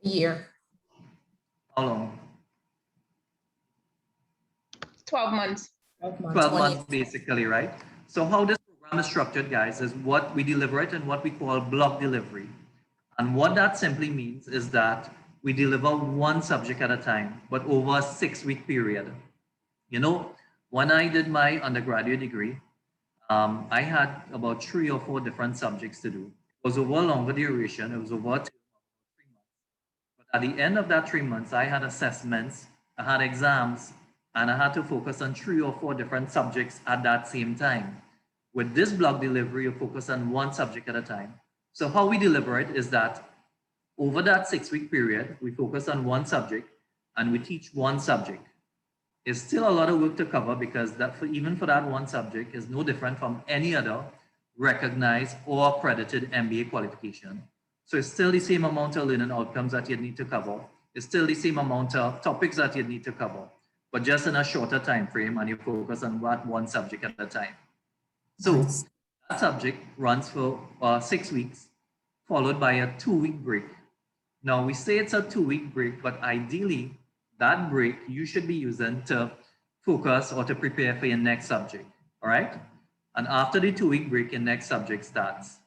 A year. How long? 12 months. 12 months basically, right? So how this program is structured, guys, is what we deliver it in what we call block delivery. And what that simply means is that we deliver one subject at a time, but over a 6-week period. When I did my undergraduate degree, I had about 3 or 4 different subjects to do. It was over a longer duration. It was over 3 months. But at the end of that 3 months, I had assessments, I had exams, and I had to focus on 3 or 4 different subjects at that same time. With this block delivery, you focus on one subject at a time. So how we deliver it is that over that 6-week period, we focus on one subject and we teach one subject. It's still a lot of work to cover because even for that one subject is no different from any other recognized or accredited MBA qualification. So it's still the same amount of learning outcomes that you need to cover. It's still the same amount of topics that you need to cover, but just in a shorter time frame, and you focus on one subject at a time. So that subject runs for 6 weeks, followed by a 2-week break. Now we say it's a 2-week break, but ideally that break you should be using to focus or to prepare for your next subject, all right? And after the 2-week break, your next subject starts.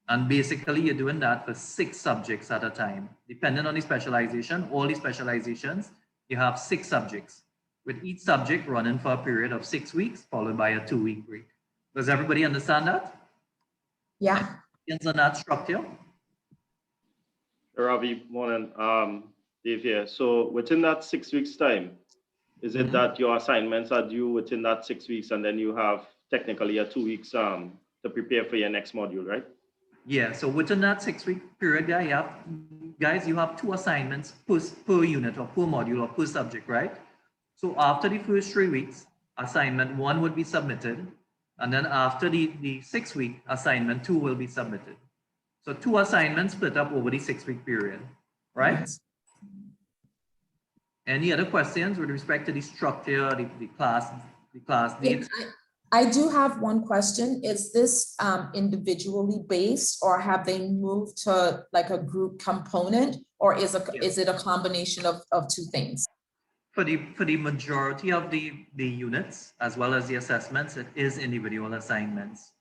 And basically you're doing that for 6 subjects at a time. Depending on the specialization, all the specializations, you have 6 subjects, with each subject running for a period of 6 weeks, followed by a 2-week break. Does everybody understand that? Yeah. Questions on that structure? Ravi, morning. Dave here. So within that 6 weeks time, is it that your assignments are due within that 6 weeks and then you have technically a 2 weeks to prepare for your next module, right? Yeah, so within that 6-week period, guys, you have 2 assignments per unit or per module or per subject, right? So after the first 3 weeks, assignment 1 would be submitted. And then after the 6-week, assignment 2 will be submitted. So 2 assignments split up over the 6-week period, right? Yes. Any other questions with respect to the structure, the class dates? I do have one question. Is this individually based, or have they moved to like a group component, or is it a combination of 2 things? For the majority of the units, as well as the assessments, it is individual assignments.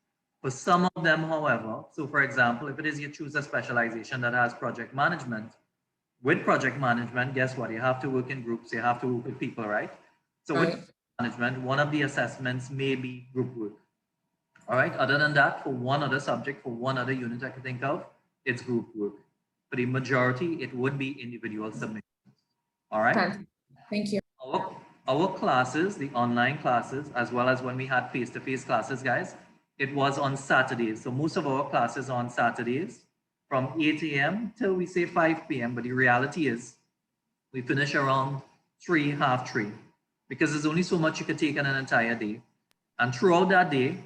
For some of them, however, so for example, if it is you choose a specialization that has project management, with project management, guess what? You have to work in groups, you have to work with people, right? So Right. with management, one of the assessments may be group work. All right, other than that, for one other subject, for one other unit I can think of, it's group work. For the majority, it would be individual submissions. All right. Okay. Thank you. Our classes, the online classes, as well as when we had face-to-face classes, guys, it was on Saturdays. So most of our classes are on Saturdays from 8 a.m. till we say 5 p.m. But the reality is we finish around 3, half 3, because there's only so much you could take in an entire day. And throughout that day,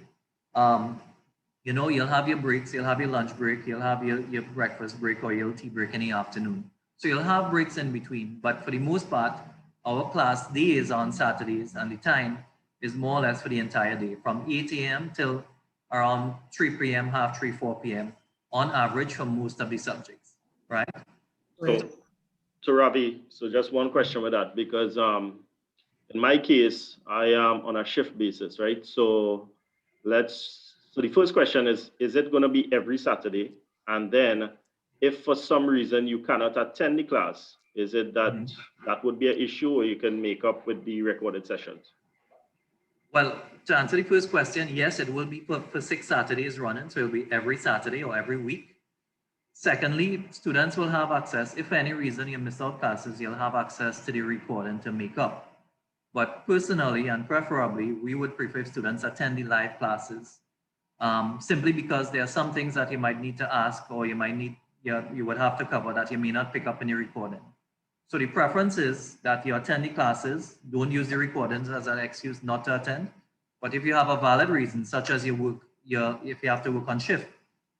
you know, you'll have your breaks, you'll have your lunch break, you'll have your breakfast break or your tea break in the afternoon. So you'll have breaks in between. But for the most part, our class day is on Saturdays, and the time is more or less for the entire day, from 8 a.m. till around 3 p.m., half 3, 4 p.m. on average for most of the subjects, right? So Ravi, so just one question with that, because in my case, I am on a shift basis, right? So the first question is it going to be every Saturday? And then if for some reason you cannot attend the class, is it that that would be an issue, or you can make up with the recorded sessions? Well, to answer the first question, yes, it will be for 6 Saturdays running. So it'll be every Saturday or every week. Secondly, students will have access, if for any reason you miss out classes, you'll have access to the recording to make up. But personally and preferably, we would prefer students attend the live classes, simply because there are some things that you might need to ask, or you might need, you would have to cover that you may not pick up in your recording. So the preference is that you attend the classes, don't use the recordings as an excuse not to attend. But if you have a valid reason, such as if you have to work on shift,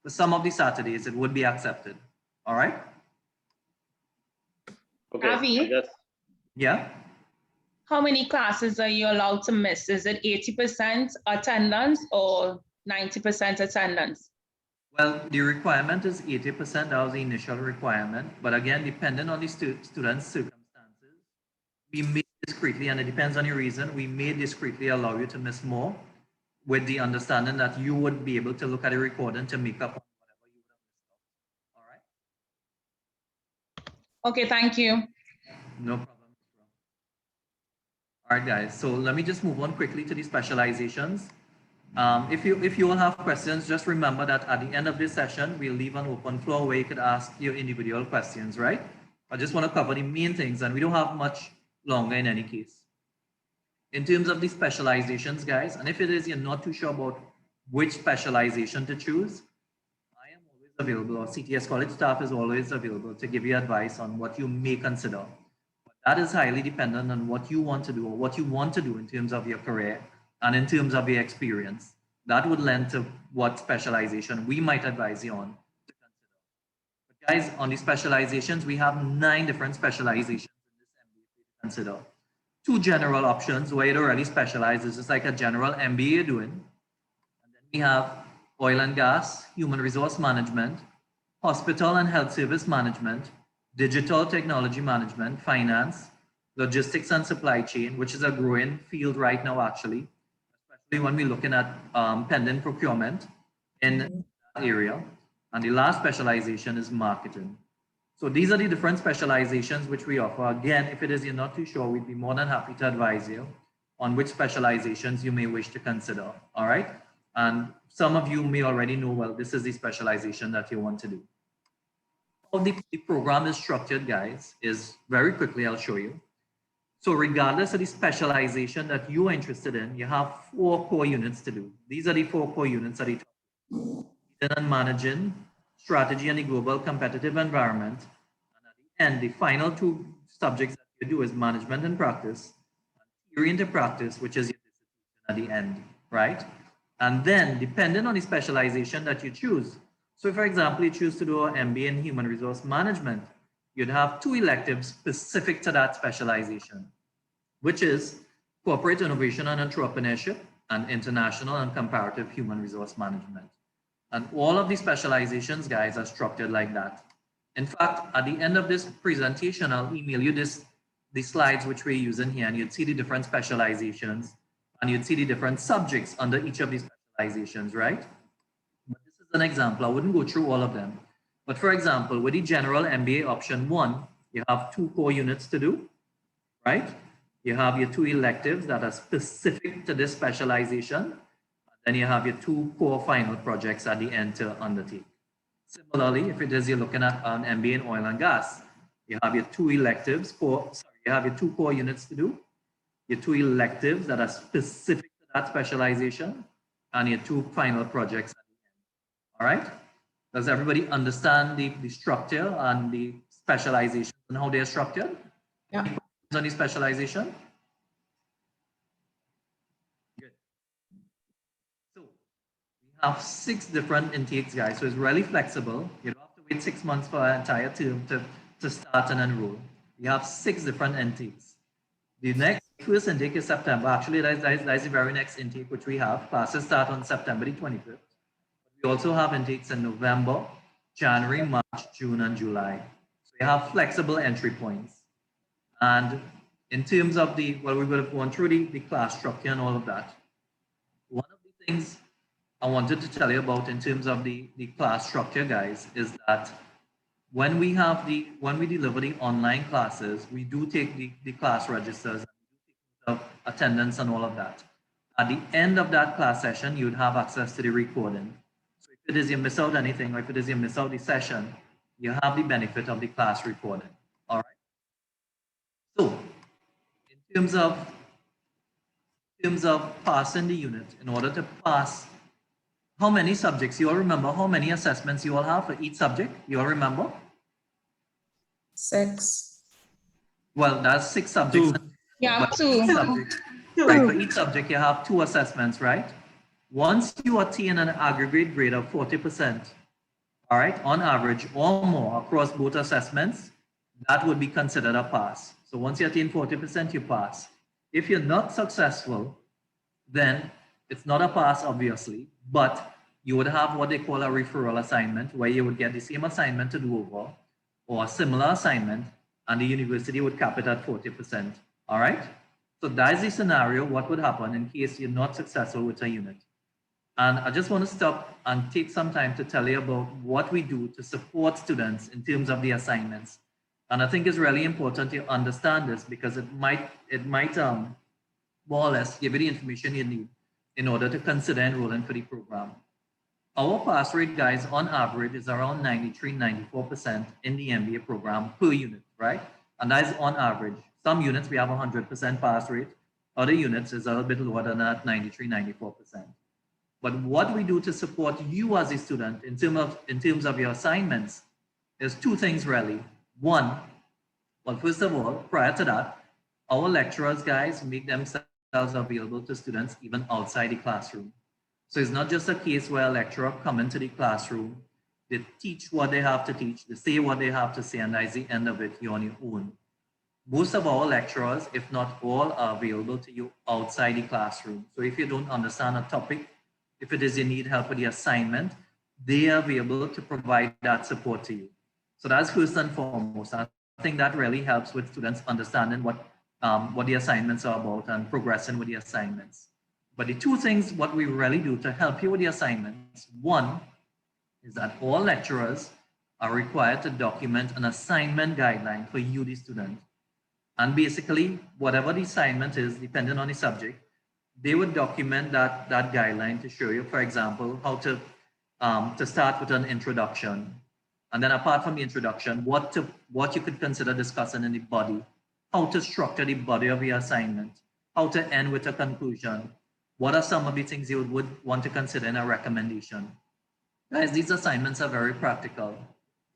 for some of the Saturdays, it would be accepted. All right? Okay. Ravi, Yeah. how many classes are you allowed to miss? Is it 80% attendance or 90% attendance? Well, the requirement is 80%. That was the initial requirement. But again, depending on the student's circumstances, we may discreetly, and it depends on your reason, we may discreetly allow you to miss more, with the understanding that you would be able to look at the recording to make up on whatever you would have missed out. All right? Okay, thank you. No problem. All right, guys. So let me just move on quickly to the specializations. If you all have questions, just remember that at the end of this session, we'll leave an open floor where you could ask your individual questions, right? I just want to cover the main things, and we don't have much longer in any case. In terms of the specializations, guys, and if it is you're not too sure about which specialization to choose, I am always available, or CTS college staff is always available to give you advice on what you may consider. But that is highly dependent on what you want to do, or what you want to do in terms of your career and in terms of your experience. That would lend to what specialization we might advise you on to consider. But guys, on the specializations, we have 9 different specializations in this MBA to consider. 2 general options where you'd already specialize. It's just like a general MBA you're doing. And then we have oil and gas, human resource management, hospital and health service management, digital technology management, finance, logistics and supply chain, which is a growing field right now, actually, especially when we're looking at pending procurement in that area. And the last specialization is marketing. So these are the different specializations which we offer. Again, if it is you're not too sure, we'd be more than happy to advise you on which specializations you may wish to consider, all right? And some of you may already know, well, this is the specialization that you want to do. How the program is structured, guys, is very quickly, I'll show you. So regardless of the specialization that you are interested in, you have 4 core units to do. These are the 4 core units that you and managing strategy and the global competitive environment. And at the end, the final 2 subjects that you do is management and practice, and theory into practice, which is your dissertation at the end, right? And then depending on the specialization that you choose. So for example, you choose to do an MBA in human resource management, you'd have 2 electives specific to that specialization, which is corporate innovation and entrepreneurship and international and comparative human resource management. And all of these specializations, guys, are structured like that. In fact, at the end of this presentation, I'll email you the slides which we're using here, and you'd see the different specializations, and you'd see the different subjects under each of these specializations, right? But this is an example. I wouldn't go through all of them. But for example, with the general MBA option 1, you have 2 core units to do, right? You have your 2 electives that are specific to this specialization. Then you have your 2 core final projects at the end to undertake. Similarly, if it is you're looking at an MBA in oil and gas, you have your 2 electives you have your 2 core units to do, your 2 electives that are specific to that specialization, and your 2 final projects at the end. All right? Does everybody understand the structure and the specialization and how they are structured? Yeah. Any questions on the specialization? Good. So we have 6 different intakes, guys. So it's really flexible. You don't have to wait 6 months for an entire term to start and enroll. You have 6 different intakes. The first intake is September. Actually, that's the very next intake which we have. Classes start on September the 25th. We also have intakes in November, January, March, June, and July. So we have flexible entry points. And in terms of we would have gone through the class structure and all of that. One of the things I wanted to tell you about in terms of the class structure, guys, is that when we deliver the online classes, we do take the class registers, of attendance and all of that. At the end of that class session, you'd have access to the recording. So if it is you miss out anything, or if it is you miss out the session, you have the benefit of the class recording. All right. So in terms of passing the unit, in order to pass, how many subjects? You all remember how many assessments you all have for each subject? You all remember? 6. Well, that's 6 subjects. 2. Yeah, 2. Right, for each subject, you have 2 assessments, right? Once you attain an aggregate grade of 40%, all right, on average or more across both assessments, that would be considered a pass. So once you attain 40%, you pass. If you're not successful, then it's not a pass, obviously, but you would have what they call a referral assignment, where you would get the same assignment to do over, or a similar assignment, and the university would cap it at 40%. All right? So that's the scenario, what would happen in case you're not successful with a unit. And I just want to stop and take some time to tell you about what we do to support students in terms of the assignments. And I think it's really important to understand this, because it might more or less give you the information you need in order to consider enrolling for the program. Our pass rate, guys, on average is around 93-94% in the MBA program per unit, right? And that is on average. Some units we have 100% pass rate. Other units is a little bit lower than that, 93-94%. But what we do to support you as a student in terms of your assignments is 2 things really. One, well, first of all, prior to that, our lecturers, guys, make themselves available to students even outside the classroom. So it's not just a case where a lecturer come into the classroom, they teach what they have to teach, they say what they have to say, and that's the end of it, you're on your own. Most of our lecturers, if not all, are available to you outside the classroom. So if you don't understand a topic, if it is you need help with the assignment, they are available to provide that support to you. So that's first and foremost. I think that really helps with students understanding what the assignments are about and progressing with the assignments. But the 2 things, what we really do to help you with the assignments, one is that all lecturers are required to document an assignment guideline for you, the student. And basically, whatever the assignment is, depending on the subject, they would document that guideline to show you, for example, how to start with an introduction. And then apart from the introduction, what you could consider discussing in the body, how to structure the body of the assignment, how to end with a conclusion. What are some of the things you would want to consider in a recommendation? Guys, these assignments are very practical.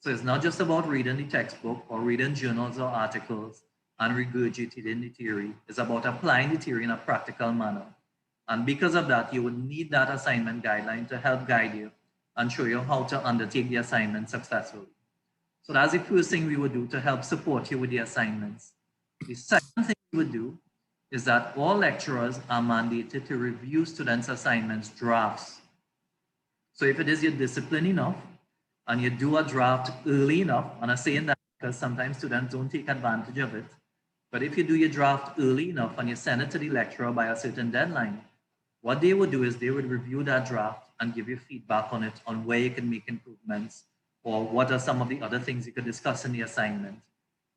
So it's not just about reading the textbook or reading journals or articles and regurgitating the theory. It's about applying the theory in a practical manner. And because of that, you would need that assignment guideline to help guide you and show you how to undertake the assignment successfully. So that's the first thing we would do to help support you with the assignments. The second thing we would do is that all lecturers are mandated to review students' assignments drafts. So if it is your discipline enough and you do a draft early enough, and I'm saying that because sometimes students don't take advantage of it, but if you do your draft early enough and you send it to the lecturer by a certain deadline, what they would do is they would review that draft and give you feedback on it, on where you can make improvements, or what are some of the other things you could discuss in the assignment.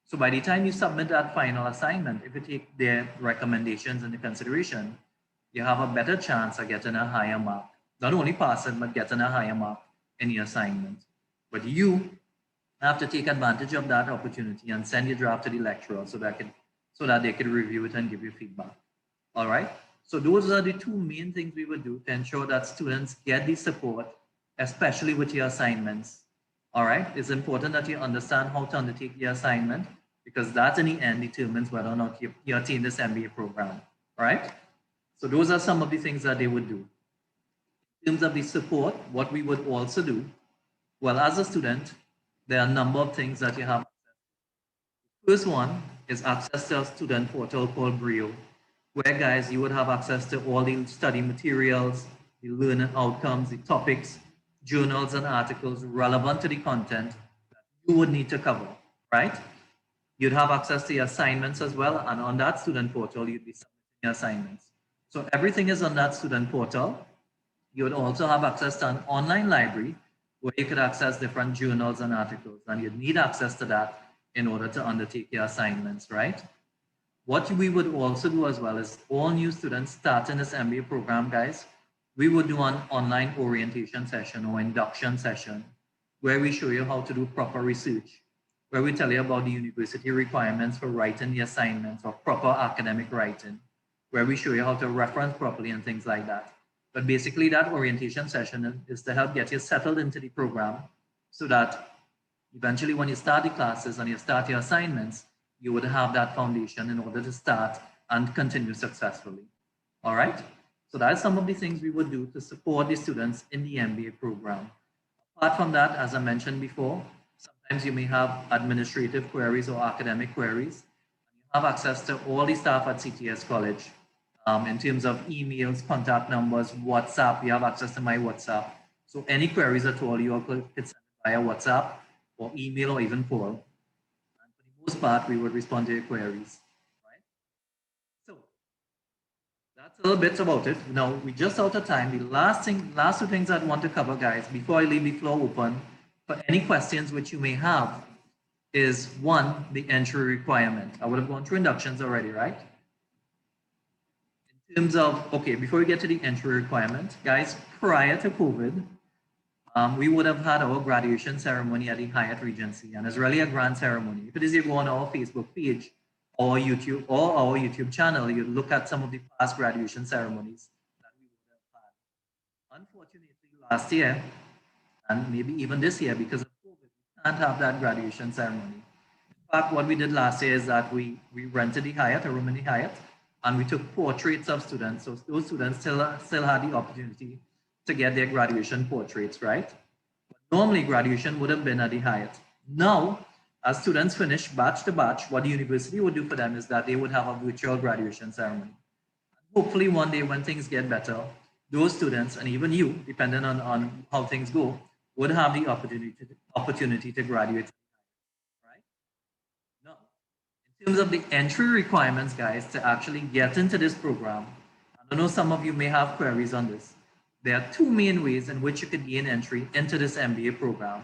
So by the time you submit that final assignment, if you take their recommendations into consideration, you have a better chance of getting a higher mark. Not only passing, but getting a higher mark in the assignment. But you have to take advantage of that opportunity and send your draft to the lecturer so that they can review it and give you feedback. All right? So those are the two main things we would do to ensure that students get the support, especially with your assignments. All right, it's important that you understand how to undertake the assignment because that in the end determines whether or not you attain this MBA program. All right, so those are some of the things that they would do. In terms of the support, what we would also do, well, as a student, there are a number of things that you have. The first one is access to a student portal called Brio, where guys, you would have access to all the study materials, the learning outcomes, the topics, journals and articles relevant to the content that you would need to cover, right? You'd have access to your assignments as well. And on that student portal, you'd be submitting your assignments. So everything is on that student portal. You would also have access to an online library where you could access different journals and articles. And you'd need access to that in order to undertake your assignments, right? What we would also do as well is all new students starting this MBA program, guys, we would do an online orientation session or induction session where we show you how to do proper research, where we tell you about the university requirements for writing the assignments or proper academic writing, where we show you how to reference properly and things like that. But basically that orientation session is to help get you settled into the program so that eventually when you start the classes and you start your assignments, you would have that foundation in order to start and continue successfully. All right? So that's some of the things we would do to support the students in the MBA program. Apart from that, as I mentioned before, sometimes you may have administrative queries or academic queries. You have access to all the staff at CTS College in terms of emails, contact numbers, WhatsApp. You have access to my WhatsApp. So any queries at all, you could send via WhatsApp or email or even call. And for the most part, we would respond to your queries. That's a little bit about it. Now, we're just out of time. The last two things I'd want to cover, guys, before I leave the floor open for any questions which you may have is one, the entry requirement. I would have gone through inductions already, right? In terms of, okay, before we get to the entry requirement, guys, prior to COVID, we would have had our graduation ceremony at the Hyatt Regency, and it's really a grand ceremony. If it is, you go on our Facebook page, or YouTube or our YouTube channel, you look at some of the past graduation ceremonies that we would have had. Unfortunately, last year, and maybe even this year, because of COVID, we can't have that graduation ceremony. In fact, what we did last year is that we rented the Hyatt, a room in the Hyatt, and we took portraits of students. So those students still had the opportunity to get their graduation portraits, right? But normally graduation would have been at the Hyatt. Now, as students finish batch to batch, what the university would do for them is that they would have a virtual graduation ceremony. Hopefully one day when things get better, those students, and even you, depending on how things go, would have the opportunity to graduate. Right? Now, in terms of the entry requirements, guys, to actually get into this program, I know some of you may have queries on this, there are two main ways in which you could gain entry into this MBA program.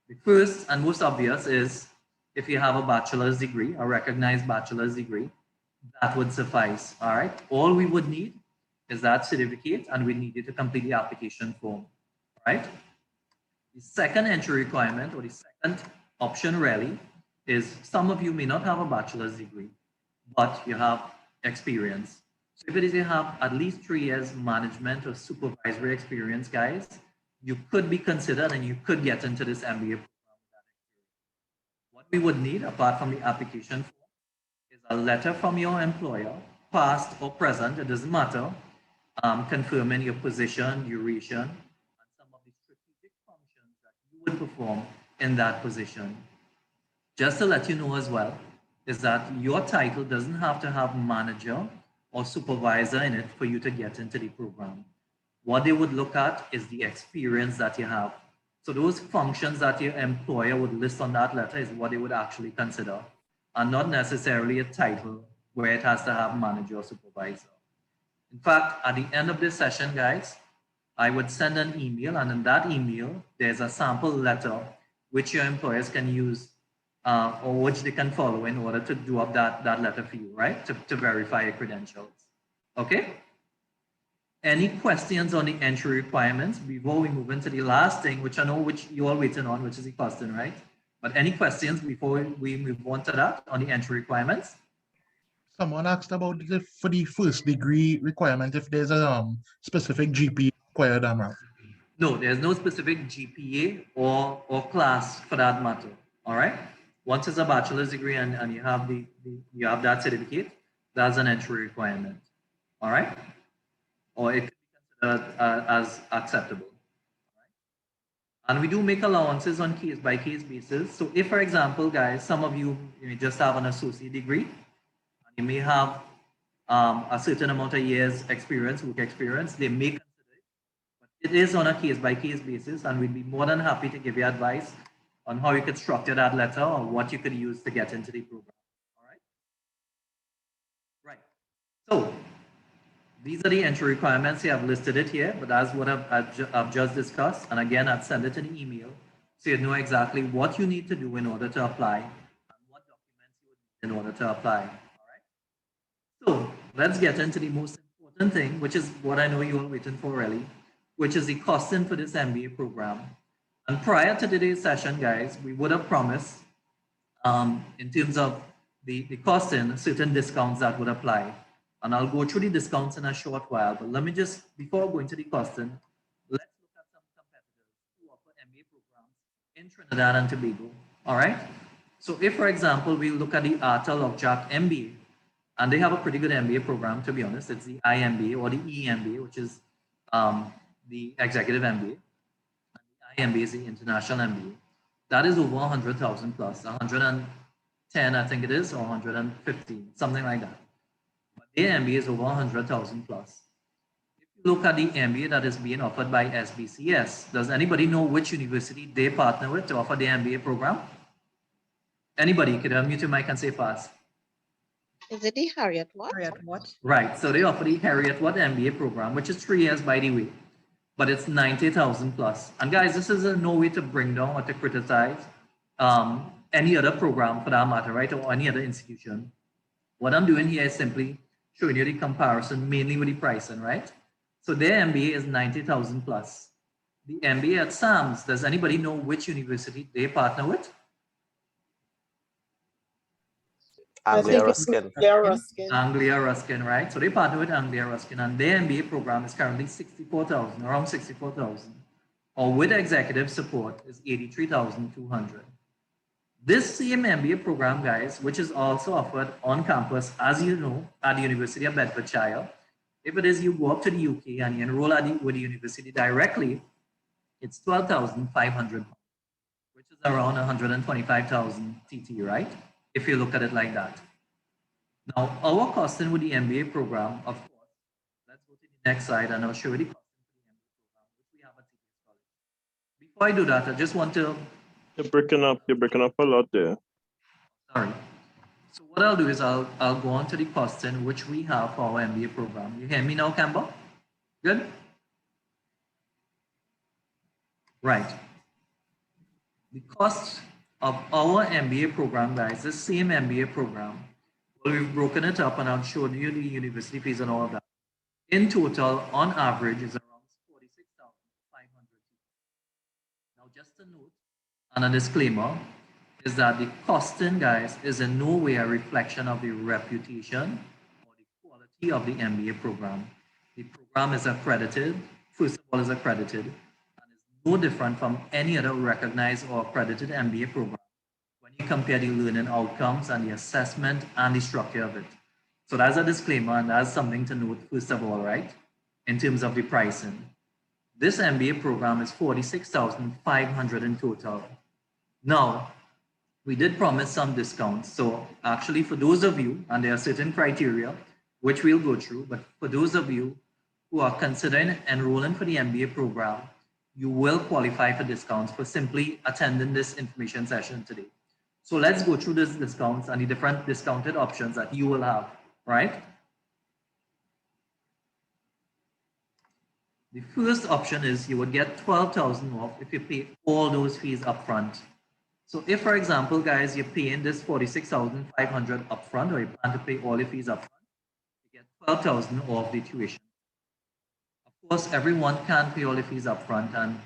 The first and most obvious is if you have a bachelor's degree, a recognized bachelor's degree, that would suffice, all right? All we would need is that certificate, and we need you to complete the application form, right? The second entry requirement, or the second option really, is some of you may not have a bachelor's degree, but you have experience. So if it is you have at least 3 years management or supervisory experience, guys, you could be considered and you could get into this MBA program with that experience. What we would need, apart from the application form, is a letter from your employer, past or present, it doesn't matter, confirming your position, duration, and some of the strategic functions that you would perform in that position. Just to let you know as well, is that your title doesn't have to have manager or supervisor in it for you to get into the program. What they would look at is the experience that you have. So those functions that your employer would list on that letter is what they would actually consider, and not necessarily a title where it has to have manager or supervisor. In fact, at the end of this session, guys, I would send an email, and in that email, there's a sample letter which your employers can use or which they can follow in order to do up that letter for you, right? To verify your credentials. Okay? Any questions on the entry requirements before we move into the last thing, which I know which you all waiting on, which is the costing, right? But any questions before we move on to that on the entry requirements? Someone asked about for the first degree requirement, if there's a specific GPA required, Amra. No, there's no specific GPA or class for that matter. All right. Once it's a bachelor's degree and you have you have that certificate, that's an entry requirement. All right. Or it could be considered as acceptable. All right? And we do make allowances on case by case basis. So if, for example, guys, some of you may just have an associate degree, and you may have a certain amount of years experience, work experience, they may consider it, but it is on a case by case basis, and we'd be more than happy to give you advice on how you could structure that letter or what you could use to get into the program. All right. Right. So these are the entry requirements. You have listed it here, but that's what I've just discussed. And again, I've sent it in an email so you know exactly what you need to do in order to apply and what documents you would need in order to apply. All right. So let's get into the most important thing, which is what I know you're all waiting for really, which is the costing for this MBA program. And prior to today's session, guys, we would have promised in terms of the costing, certain discounts that would apply. And I'll go through the discounts in a short while, but let me just, before going to the costing, let's look at some competitors who offer MBA programs in Trinidad and Tobago. All right. So if, for example, we look at the Arthur Lockjack MBA, and they have a pretty good MBA program, to be honest. It's the IMBA or the EMBA, which is the executive MBA. And the IMBA is the international MBA. That is over 100,000 plus, 110, I think it is, or 115, something like that. But their MBA is over 100,000 plus. If you look at the MBA that is being offered by SBCS, does anybody know which university they partner with to offer the MBA program? Anybody? Could unmute your mic and say fast. Is it the Harriet Watt? Right. So they offer the Harriet Watt MBA program, which is 3 years, by the way, but it's 90,000 plus. And guys, this is no way to bring down or to criticize any other program for that matter, right? Or any other institution. What I'm doing here is simply showing you the comparison, mainly with the pricing, right? So their MBA is 90,000 plus. The MBA at SAMS, does anybody know which university they partner with? Anglia Ruskin. Anglia Ruskin, right? So they partner with Anglia Ruskin, and their MBA program is currently 64,000, around 64,000, or with executive support is 83,200. This same MBA program, guys, which is also offered on campus, as you know, at the University of Bedfordshire. If it is you go up to the UK and you enroll with the university directly, it's 12,500, which is around 125,000 TT, right? If you look at it like that. Now, our costing with the MBA program, of course, let's go to the next slide and I'll show you the costing for the MBA program, which we have at CTS College. Before I do that, I just want to... You're breaking up a lot there. Sorry. So what I'll do is I'll go on to the costing, which we have for our MBA program. You hear me now, Campbell? Good? Right. The cost of our MBA program, guys, the same MBA program, well, we've broken it up and I've shown you the university fees and all of that. In total, on average, is around 46,500. Now, just a note and a disclaimer is that the costing, guys, is in no way a reflection of the reputation or the quality of the MBA program. The program is accredited, first of all, is accredited, and is no different from any other recognized or accredited MBA program when you compare the learning outcomes and the assessment and the structure of it. So that's a disclaimer and that's something to note, first of all, right? In terms of the pricing. This MBA program is 46,500 in total. Now, we did promise some discounts. So actually for those of you, and there are certain criteria which we'll go through, but for those of you who are considering enrolling for the MBA program, you will qualify for discounts for simply attending this information session today. So let's go through these discounts and the different discounted options that you will have, right? The first option is you would get 12,000 off if you pay all those fees upfront. So if, for example, guys, you're paying this 46,500 upfront, or you plan to pay all your fees upfront, you get 12,000 off the tuition. Of course, everyone can't pay all the fees upfront, and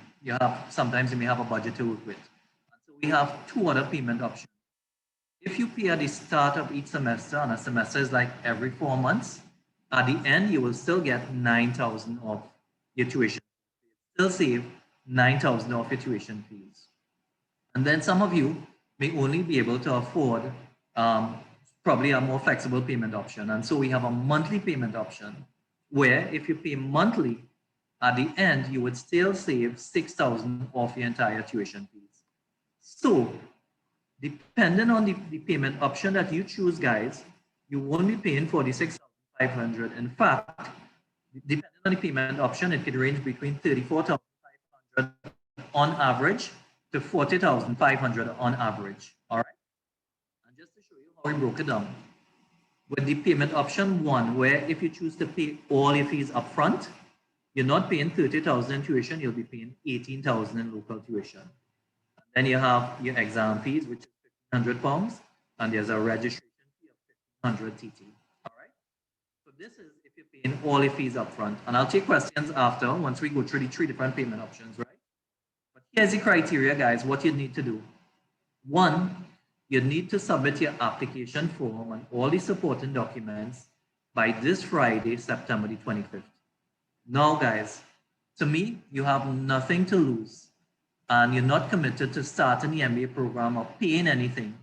sometimes you may have a budget to work with. And so we have two other payment options. If you pay at the start of each semester, and a semester is like every 4 months, at the end, you will still get 9,000 off your tuition. You still save 9,000 off your tuition fees. And then some of you may only be able to afford probably a more flexible payment option. And so we have a monthly payment option where if you pay monthly, at the end, you would still save 6,000 off your entire tuition fees. So depending on the payment option that you choose, guys, you won't be paying 46,500. In fact, depending on the payment option, it could range between 34,500 on average to 40,500 on average. All right. And just to show you how we broke it down, with the payment option 1, where if you choose to pay all your fees upfront, you're not paying 30,000 in tuition, you'll be paying 18,000 in local tuition. And then you have your exam fees, which is £1,500, and there's a registration fee of 1,500 TT. All right. So this is if you're paying all your fees upfront. And I'll take questions after, once we go through the 3 different payment options, right? But here's the criteria, guys, what you need to do. 1, you need to submit your application form and all the supporting documents by this Friday, September the 25th. Now, guys, to me, you have nothing to lose and you're not committed to starting the MBA program or paying anything.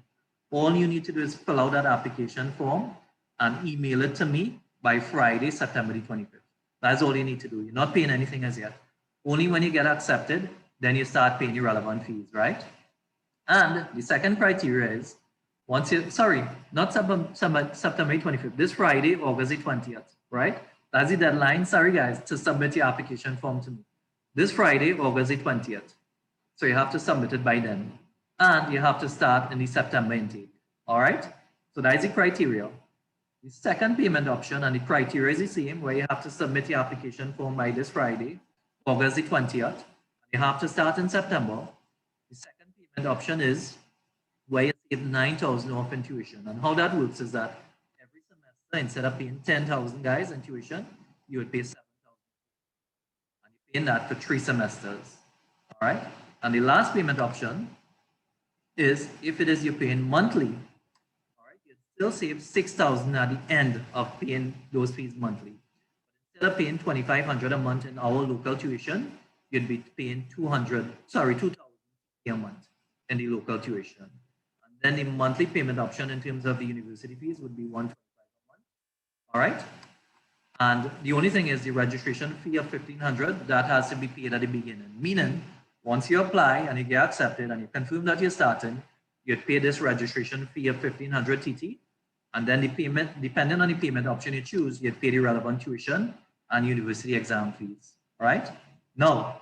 All you need to do is fill out that application form and email it to me by Friday, September the 25th. That's all you need to do. You're not paying anything as yet. Only when you get accepted, then you start paying your relevant fees, right? And the second criteria is, once you, not September 25th, this Friday, August the 20th, right? That's the deadline, sorry guys, to submit your application form to me. This Friday, August the 20th. So you have to submit it by then. And you have to start in the September intake, all right? So that's the criteria. The second payment option and the criteria is the same, where you have to submit your application form by this Friday, August the 20th. You have to start in September. The second payment option is where you save 9,000 off in tuition. And how that works is that every semester, instead of paying 10,000 guys in tuition, you would pay 7,000. And you're paying that for 3 semesters. All right. And the last payment option is if it is you're paying monthly, all right, you still save 6,000 at the end of paying those fees monthly. But instead of paying 2,500 a month in our local tuition, you'd be paying 2,000 a month in the local tuition. And then the monthly payment option in terms of the university fees would be 125 a month. All right. And the only thing is the registration fee of 1,500 that has to be paid at the beginning. Meaning, once you apply and you get accepted and you confirm that you're starting, you'd pay this registration fee of 1,500 TT. And then the payment, depending on the payment option you choose, you'd pay the relevant tuition and university exam fees. All right. Now,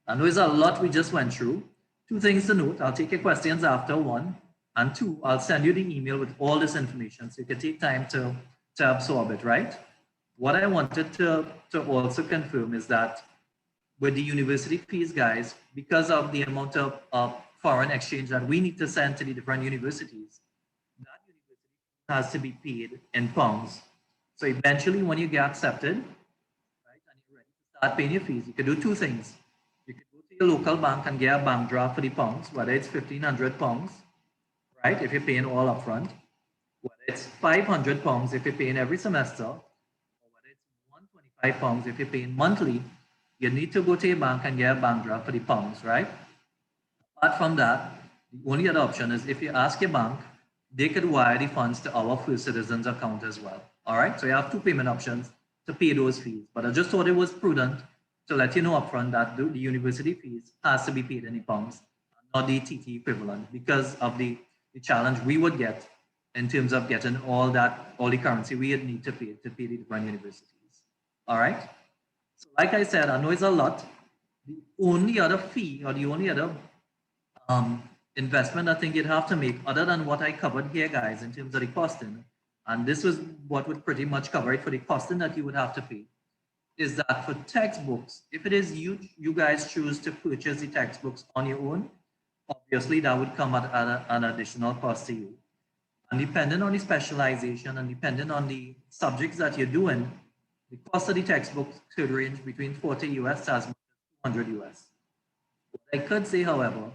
I know it's a lot we just went through. 2 things to note. I'll take your questions after 1. And 2, I'll send you the email with all this information so you can take time to absorb it, right? What I wanted to also confirm is that with the university fees, guys, because of the amount of foreign exchange that we need to send to the different universities, that university has to be paid in pounds. So eventually, when you get accepted, right, and you're ready to start paying your fees, you can do two things. You can go to your local bank and get a bank draft for the pounds, whether it's 1,500 pounds, right, if you're paying all upfront, whether it's 500 pounds if you're paying every semester, or whether it's 125 pounds if you're paying monthly. You need to go to your bank and get a bank draft for the pounds, right? Apart from that, the only other option is if you ask your bank, they could wire the funds to our First Citizens account as well. All right, so you have two payment options to pay those fees. But I just thought it was prudent to let you know upfront that the university fees has to be paid in the pounds, not the TT equivalent, because of the challenge we would get in terms of getting all the currency we would need to pay the different universities. All right. So like I said, I know it's a lot. The only other fee or the only other investment I think you'd have to make, other than what I covered here, guys, in terms of the costing, and this was what would pretty much cover it for the costing that you would have to pay, is that for textbooks, if it is you guys choose to purchase the textbooks on your own, obviously that would come at an additional cost to you. And depending on the specialization and depending on the subjects that you're doing, the cost of the textbooks could range between 40 US as much as 200 US. What I could say, however,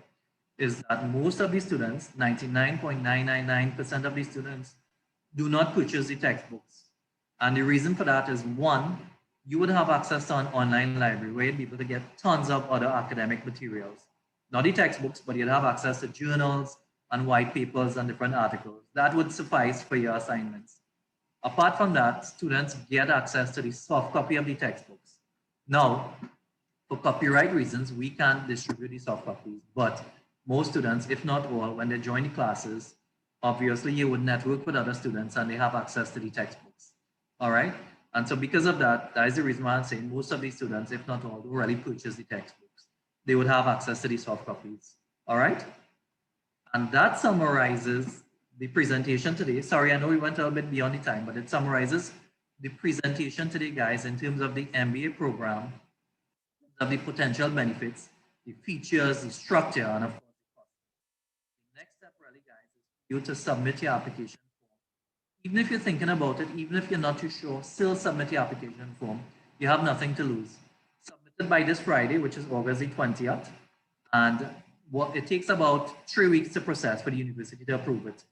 is that most of the students, 99.999% of the students, do not purchase the textbooks. And the reason for that is, one, you would have access to an online library where you'd be able to get tons of other academic materials. Not the textbooks, but you'd have access to journals and white papers and different articles. That would suffice for your assignments. Apart from that, students get access to the soft copy of the textbooks. Now, for copyright reasons, we can't distribute the soft copies, but most students, if not all, when they join the classes, obviously you would network with other students and they have access to the textbooks. All right. And so because of that, that is the reason why I'm saying most of these students, if not all, who already purchase the textbooks, they would have access to the soft copies. All right. And that summarizes the presentation today. Sorry, I know we went a little bit beyond the time, but it summarizes the presentation today, guys, in terms of the MBA program, of the potential benefits, the features, the structure, and of course, the cost. The next step really, guys, is for you to submit your application form. Even if you're thinking about it, even if you're not too sure, still submit your application form. You have nothing to lose. Submit it by this Friday, which is August the 20th. And it takes about 3 weeks to process for the university to approve it.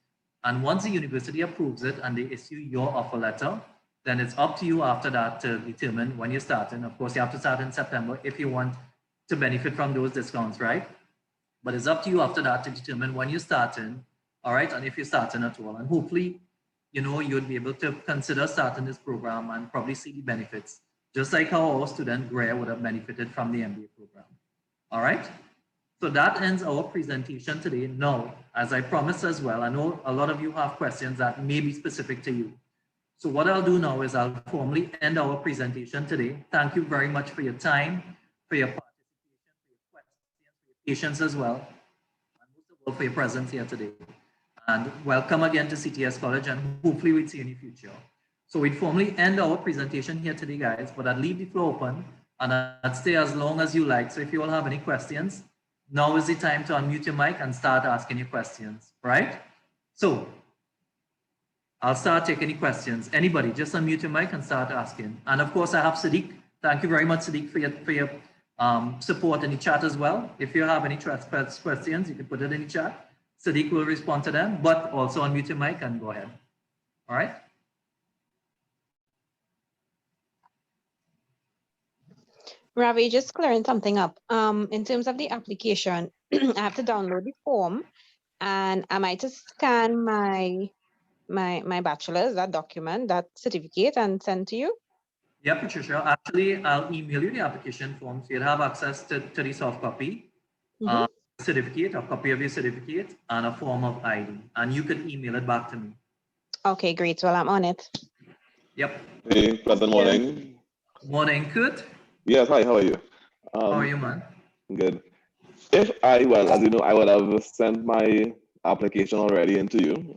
And once the university approves it and they issue your offer letter, then it's up to you after that to determine when you're starting. Of course, you have to start in September if you want to benefit from those discounts, right? But it's up to you after that to determine when you're starting, all right, and if you're starting at all. And hopefully, you know, you'd be able to consider starting this program and probably see the benefits, just like how our student Greer would have benefited from the MBA program. All right. So that ends our presentation today. Now, as I promised as well, I know a lot of you have questions that may be specific to you. So what I'll do now is I'll formally end our presentation today. Thank you very much for your time, for your participation, for your questions, for your patience as well, and most of all for your presence here today. And welcome again to CTS College, and hopefully we'll see you in the future. So we'd formally end our presentation here today, guys, but I'd leave the floor open and I'd stay as long as you like. So if you all have any questions, now is the time to unmute your mic and start asking your questions, right? So I'll start taking any questions. Anybody, just unmute your mic and start asking. And of course, I have Sadiq. Thank you very much, Sadiq, for your support in the chat as well. If you have any questions, you can put it in the chat. Sadiq will respond to them, but also unmute your mic and go ahead. All right. Ravi, just clearing something up. In terms of the application, I have to download the form, and am I to scan my bachelor's, that document, that certificate, and send to you? Yeah, Patricia. Actually, I'll email you the application form, so you'll have access to the soft copy, certificate, a copy of your certificate, and a form of ID, and you can email it back to me. Okay, great. Well, I'm on it. Yep. Hey, pleasant morning. Morning, Kurt. Yes, hi, how are you? How are you, man? Good. Well, as you know, I would have sent my application already into you.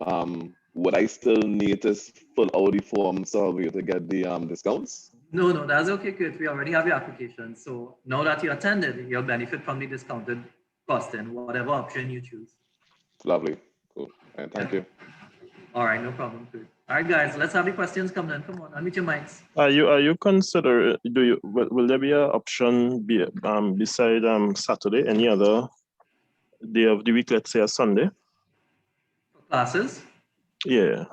Would I still need to fill out the form so I'll be able to get the discounts? No, that's okay, Kurt. We already have your application. So now that you attended, you'll benefit from the discounted costing, whatever option you choose. Lovely. Cool. And thank you. All right, no problem, Kurt. All right, guys, let's have the questions come in. Come on, unmute your mics. Are you consider, will there be an option beside Saturday, any other day of the week, let's say a Sunday? For classes? Yeah.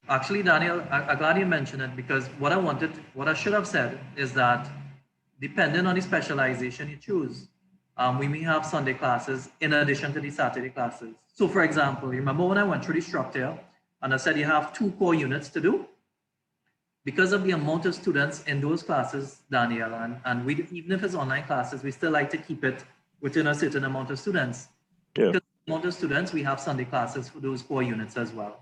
Actually, Daniel, I'm glad you mentioned it, because what I should have said is that depending on the specialization you choose, we may have Sunday classes in addition to the Saturday classes. So for example, remember when I went through the structure and I said you have 2 core units to do? Because of the amount of students in those classes, Daniel, and we, even if it's online classes, we still like to keep it within a certain amount of students. Yeah. Because of the amount of students, we have Sunday classes for those core units as well.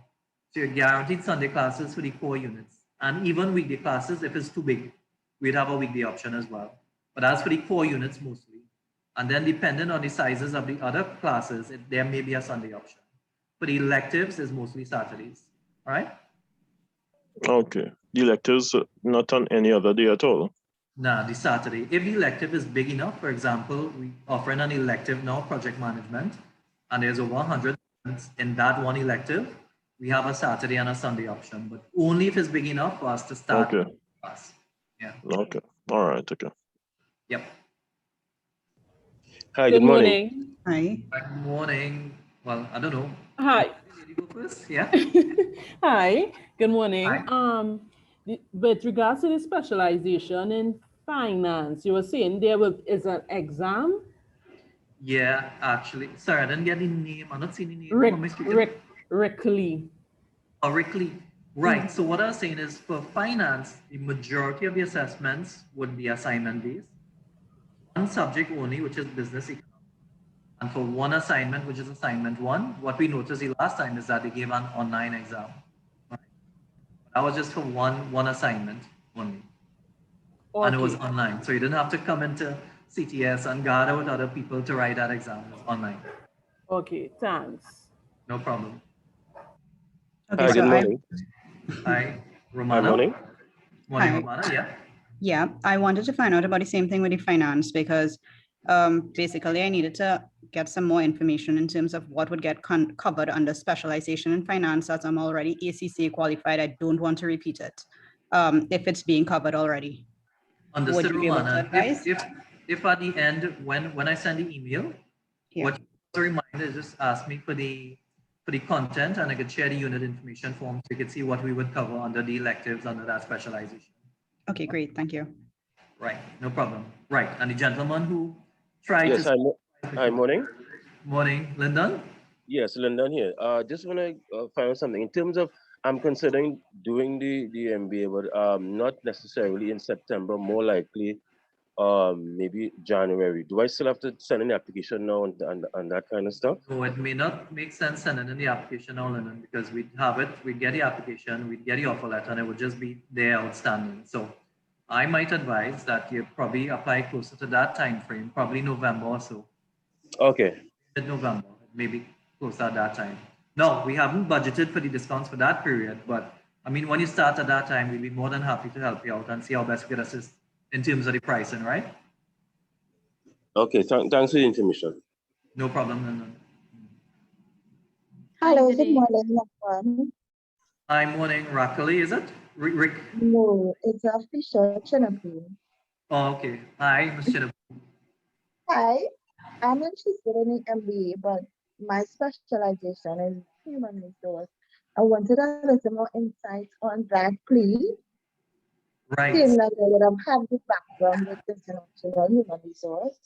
So you're guaranteed Sunday classes for the core units. And even weekday classes, if it's too big, we'd have a weekday option as well. But as for the core units mostly, and then depending on the sizes of the other classes, there may be a Sunday option. For the electives, is mostly Saturdays, all right? Okay. The electives not on any other day at all? Nah, the Saturday. If the elective is big enough, for example, we offering an elective now, project management, and there's over 100 students in that one elective, we have a Saturday and a Sunday option, but only if it's big enough for us to start Okay. class. Yeah. Okay. All right. Okay. Yep. Hi, good morning. Hi. Good morning. Well, I don't know. Hi. Lady go first? Yeah. Hi, good morning. Hi. With regards to the specialization in finance, you were saying there is an exam? Yeah, actually. Sorry, I didn't get the name. I'm not seeing the name. Rick Lee. Oh, Rick Lee. Right. So what I was saying is for finance, the majority of the assessments would be assignment based. One subject only, which is business economics. And for one assignment, which is assignment 1, what we noticed the last time is that they gave an online exam. Right? That was just for one assignment only. Okay. And it was online. So you didn't have to come into CTS and gather with other people to write that exam. It was online. Okay, thanks. No problem. Okay, Hi, so good morning. Hi, Romana. Hi, morning. Morning, Hi. Romana, yeah. Yeah, I wanted to find out about the same thing with the finance because basically I needed to get some more information in terms of what would get covered under specialization in finance, as I'm already ACCA qualified. I don't want to repeat it if it's being covered already. Understood, Would you be able to Romana. advise? If at the end, when I send the email, Yeah. what you reminder is just ask me for the content, and I could share the unit information form so you could see what we would cover under the electives under that specialization. Okay, great. Thank you. Right, no problem. Right, and the gentleman who tried Yes, to... hi, morning. Morning, Lyndon? Yes, Lyndon here. Just want to find out something. In terms of, I'm considering doing the MBA, but not necessarily in September, more likely maybe January. Do I still have to send an application now and that kind of stuff? So it may not make sense sending in the application now, Lyndon, because we'd have it, we'd get the application, we'd get the offer letter, and it would just be there outstanding. So I might advise that you probably apply closer to that time frame, probably November or so. Okay. Mid-November, maybe closer at that time. No, we haven't budgeted for the discounts for that period, but I mean, when you start at that time, we'd be more than happy to help you out and see how best we can assist in terms of the pricing, right? Okay, thanks for the information. No problem, Lyndon. Hello, good morning, everyone. Hi, morning, Rakali, is it? Rick? No, it's Fisher Chinapoo. Oh, okay. Hi, Ms. Chinapoo. Hi, I'm interested in the MBA, but my specialization is human resource. I wanted a little more insight on that, please. Right. Seeing like I would have had the background with international human resource.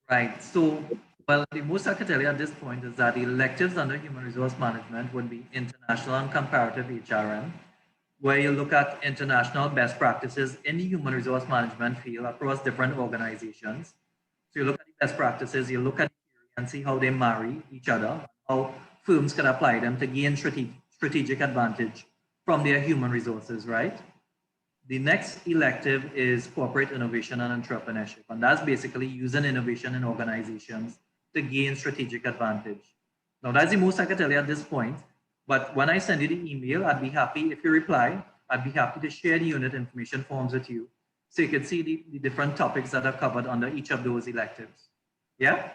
Right. So, well, the most I can tell you at this point is that the electives under human resource management would be international and comparative HRM, where you look at international best practices in the human resource management field across different organizations. So you look at the best practices, you look at theory and see how they marry each other, how firms can apply them to gain strategic advantage from their human resources, right? The next elective is corporate innovation and entrepreneurship. And that's basically using innovation in organizations to gain strategic advantage. Now, that's the most I can tell you at this point. But when I send you the email, I'd be happy if you reply I'd be happy to share the unit information forms with you so you can see the different topics that are covered under each of those electives. Yeah?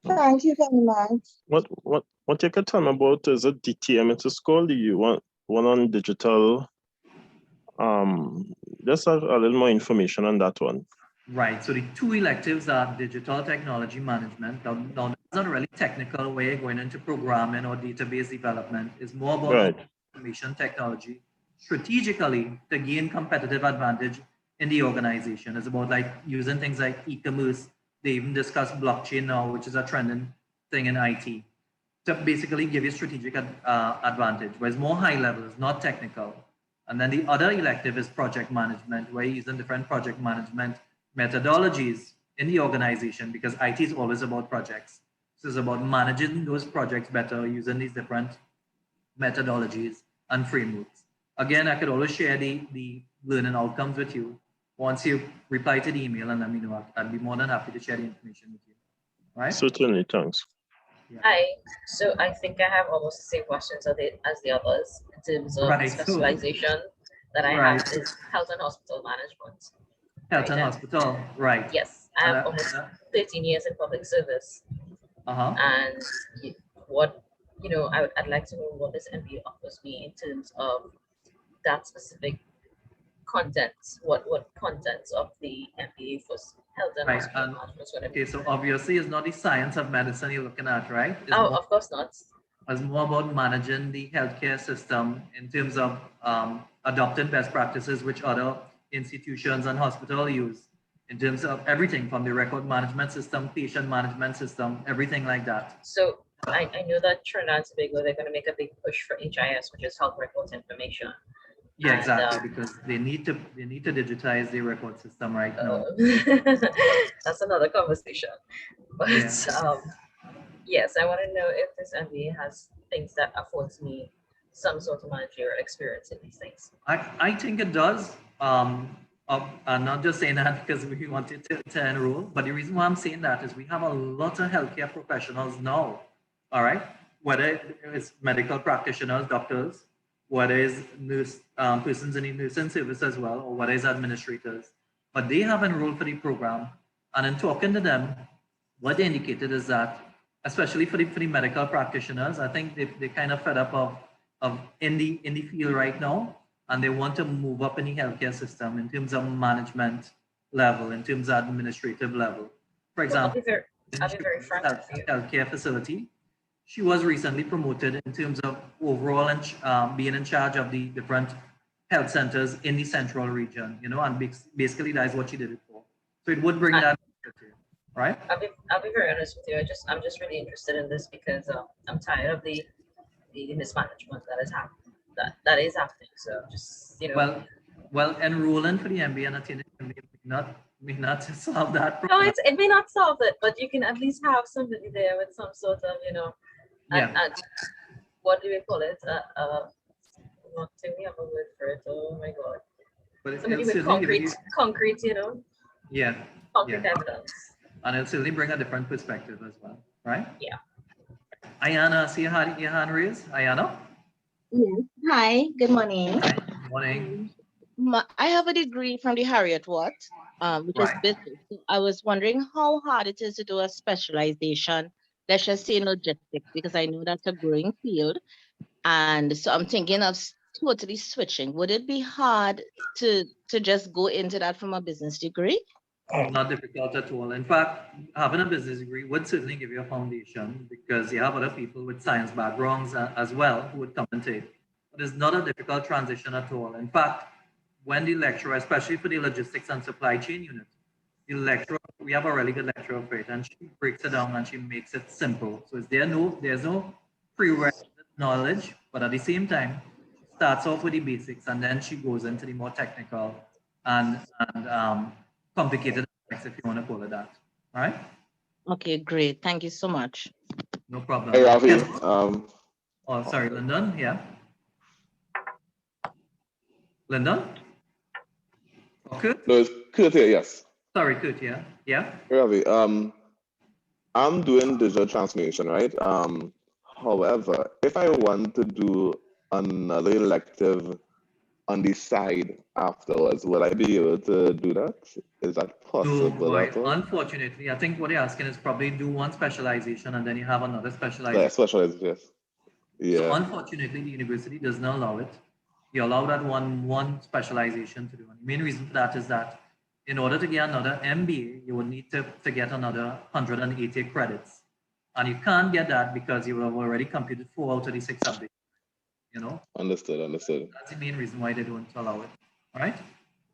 Thank you very much. What you could tell me about is a DTM into school? Do you want one on digital? Just a little more information on that one. Right. So the two electives are digital technology management. Now that's not a really technical way going into programming or database development. It's more about information technology strategically to gain competitive advantage in the organization. It's about like using things like e-commerce. They even discuss blockchain now, which is a trending thing in IT, to basically give you strategic advantage, but it's more high level, it's not technical. And then the other elective is project management, where you're using different project management methodologies in the organization, because IT is always about projects. So it's about managing those projects better using these different methodologies and frameworks. Again, I could always share the learning outcomes with you once you reply to the email and let me know. I'd be more than happy to share the information with you. Right? Certainly, thanks. Yeah. Hi, so I think I have almost the same questions as the others in terms of specialization that I have is health and hospital management. Health and hospital, right. Yes, I have almost 13 years in public service. And what, I'd like to know what this MBA offers me in terms of that specific content, what contents of the MBA for health and hospital management is going to be. Okay, so obviously it's not the science of medicine you're looking at, right? It's of course not. It's more about managing the healthcare system in terms of adopting best practices which other institutions and hospitals use, in terms of everything from the record management system, patient management system, everything like that. So I know that Trinidad and Tobago, they're going to make a big push for HIS, which is health records information. Yeah, exactly, because they need to digitize the record system right now. That's another conversation. But yes, I want to know if this MBA has things that affords me some sort of managerial experience in these things. I think it does. I'm not just saying that because we wanted to enroll, but the reason why I'm saying that is we have a lot of healthcare professionals now, all right? Whether it's medical practitioners, doctors, whether it's nurse, persons in the nursing service as well, or whether it's administrators, but they have enrolled for the program. And in talking to them, what they indicated is that, especially for the medical practitioners, I think they kind of fed up of in the field right now, and they want to move up in the healthcare system in terms of management level, in terms of administrative level. For example, I'll be very frank with you. Healthcare facility, she was recently promoted in terms of overall and being in charge of the different health centers in the central region, and basically that's what she did it for. So it would bring that to you, right? I'll be very honest with you. I'm just really interested in this because I'm tired of the mismanagement that is happening. That is happening. So just Well, enrolling for the MBA and attending may not solve that problem. No, it may not solve it, but you can at least have somebody there with some sort of what do we call it? Not saying we have a word for it. Oh my god! But somebody with concrete, Yeah. Concrete evidence. And it'll certainly bring a different perspective as well, right? Yeah. Ayana, see your hand raised. Ayana? Yes. Hi, good morning. Hi, good morning. I have a degree from the Harriet Watt, which is business. I was wondering how hard it is to do a specialization, let's just say in logistics, because I know that's a growing field. And so I'm thinking of totally switching. Would it be hard to just go into that from a business degree? Not difficult at all. In fact, having a business degree would certainly give you a foundation because you have other people with science backgrounds as well who would come and take. But it's not a difficult transition at all. In fact, when the lecturer, especially for the logistics and supply chain unit, the lecturer, we have a really good lecturer for it, and she breaks it down and she makes it simple. So there's no prerequisite knowledge, but at the same time, she starts off with the basics and then she goes into the more technical and complicated aspects, if you want to call it that. All right? Okay, great. Thank you so much. No problem. Hey, Ravi. Yes. Oh, sorry, Lyndon. Yeah. Lyndon? Oh, Kurt? No, it's Kurt here, yes. Sorry, Kurt, yeah. Yeah. Ravi, I'm doing digital transformation, right? However, if I want to do another elective on the side afterwards. Will I be able to do that? Is that No, possible boy. at all? Unfortunately, I think what you're asking is probably do one specialization and then you have another Yeah, specialization. specialized, yes. So Yeah, unfortunately, the university does not allow it. You allow that one specialization to do. And the main reason for that is that in order to get another MBA, you would need to get another 180 credits. And you can't get that because you have already completed 4 out of the 6 subjects. You know, understood. that's the main reason why they don't allow it. All right?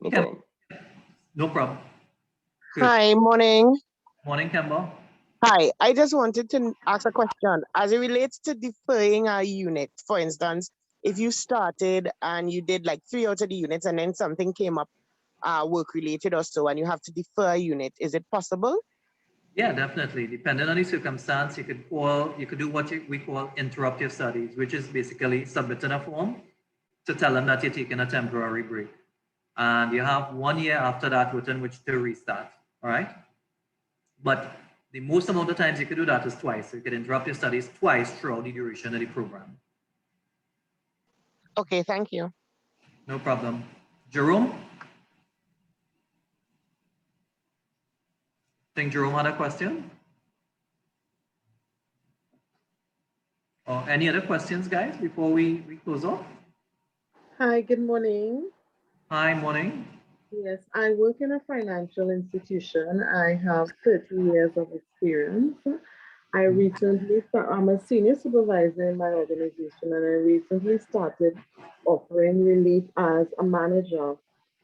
No problem. No problem. Good. Hi, morning. Morning, Kemba. Hi, I just wanted to ask a question. As it relates to deferring a unit, for instance, if you started and you did like 3 out of the units and then something came up work related or so and you have to defer a unit, is it possible? Yeah, definitely. Depending on the circumstance, you could do what we call interruptive studies, which is basically submitting a form to tell them that you're taking a temporary break. And you have 1 year after that within which to restart. All right. But the most amount of times you could do that is twice. So you could interrupt your studies twice throughout the duration of the program. Okay, thank you. No problem. Jerome? I think Jerome had a question. Or any other questions, guys, before we close off? Hi, good morning. Hi, morning. Yes, I work in a financial institution. I have 30 years of experience. I'm a senior supervisor in my organization, and I recently started offering relief as a manager.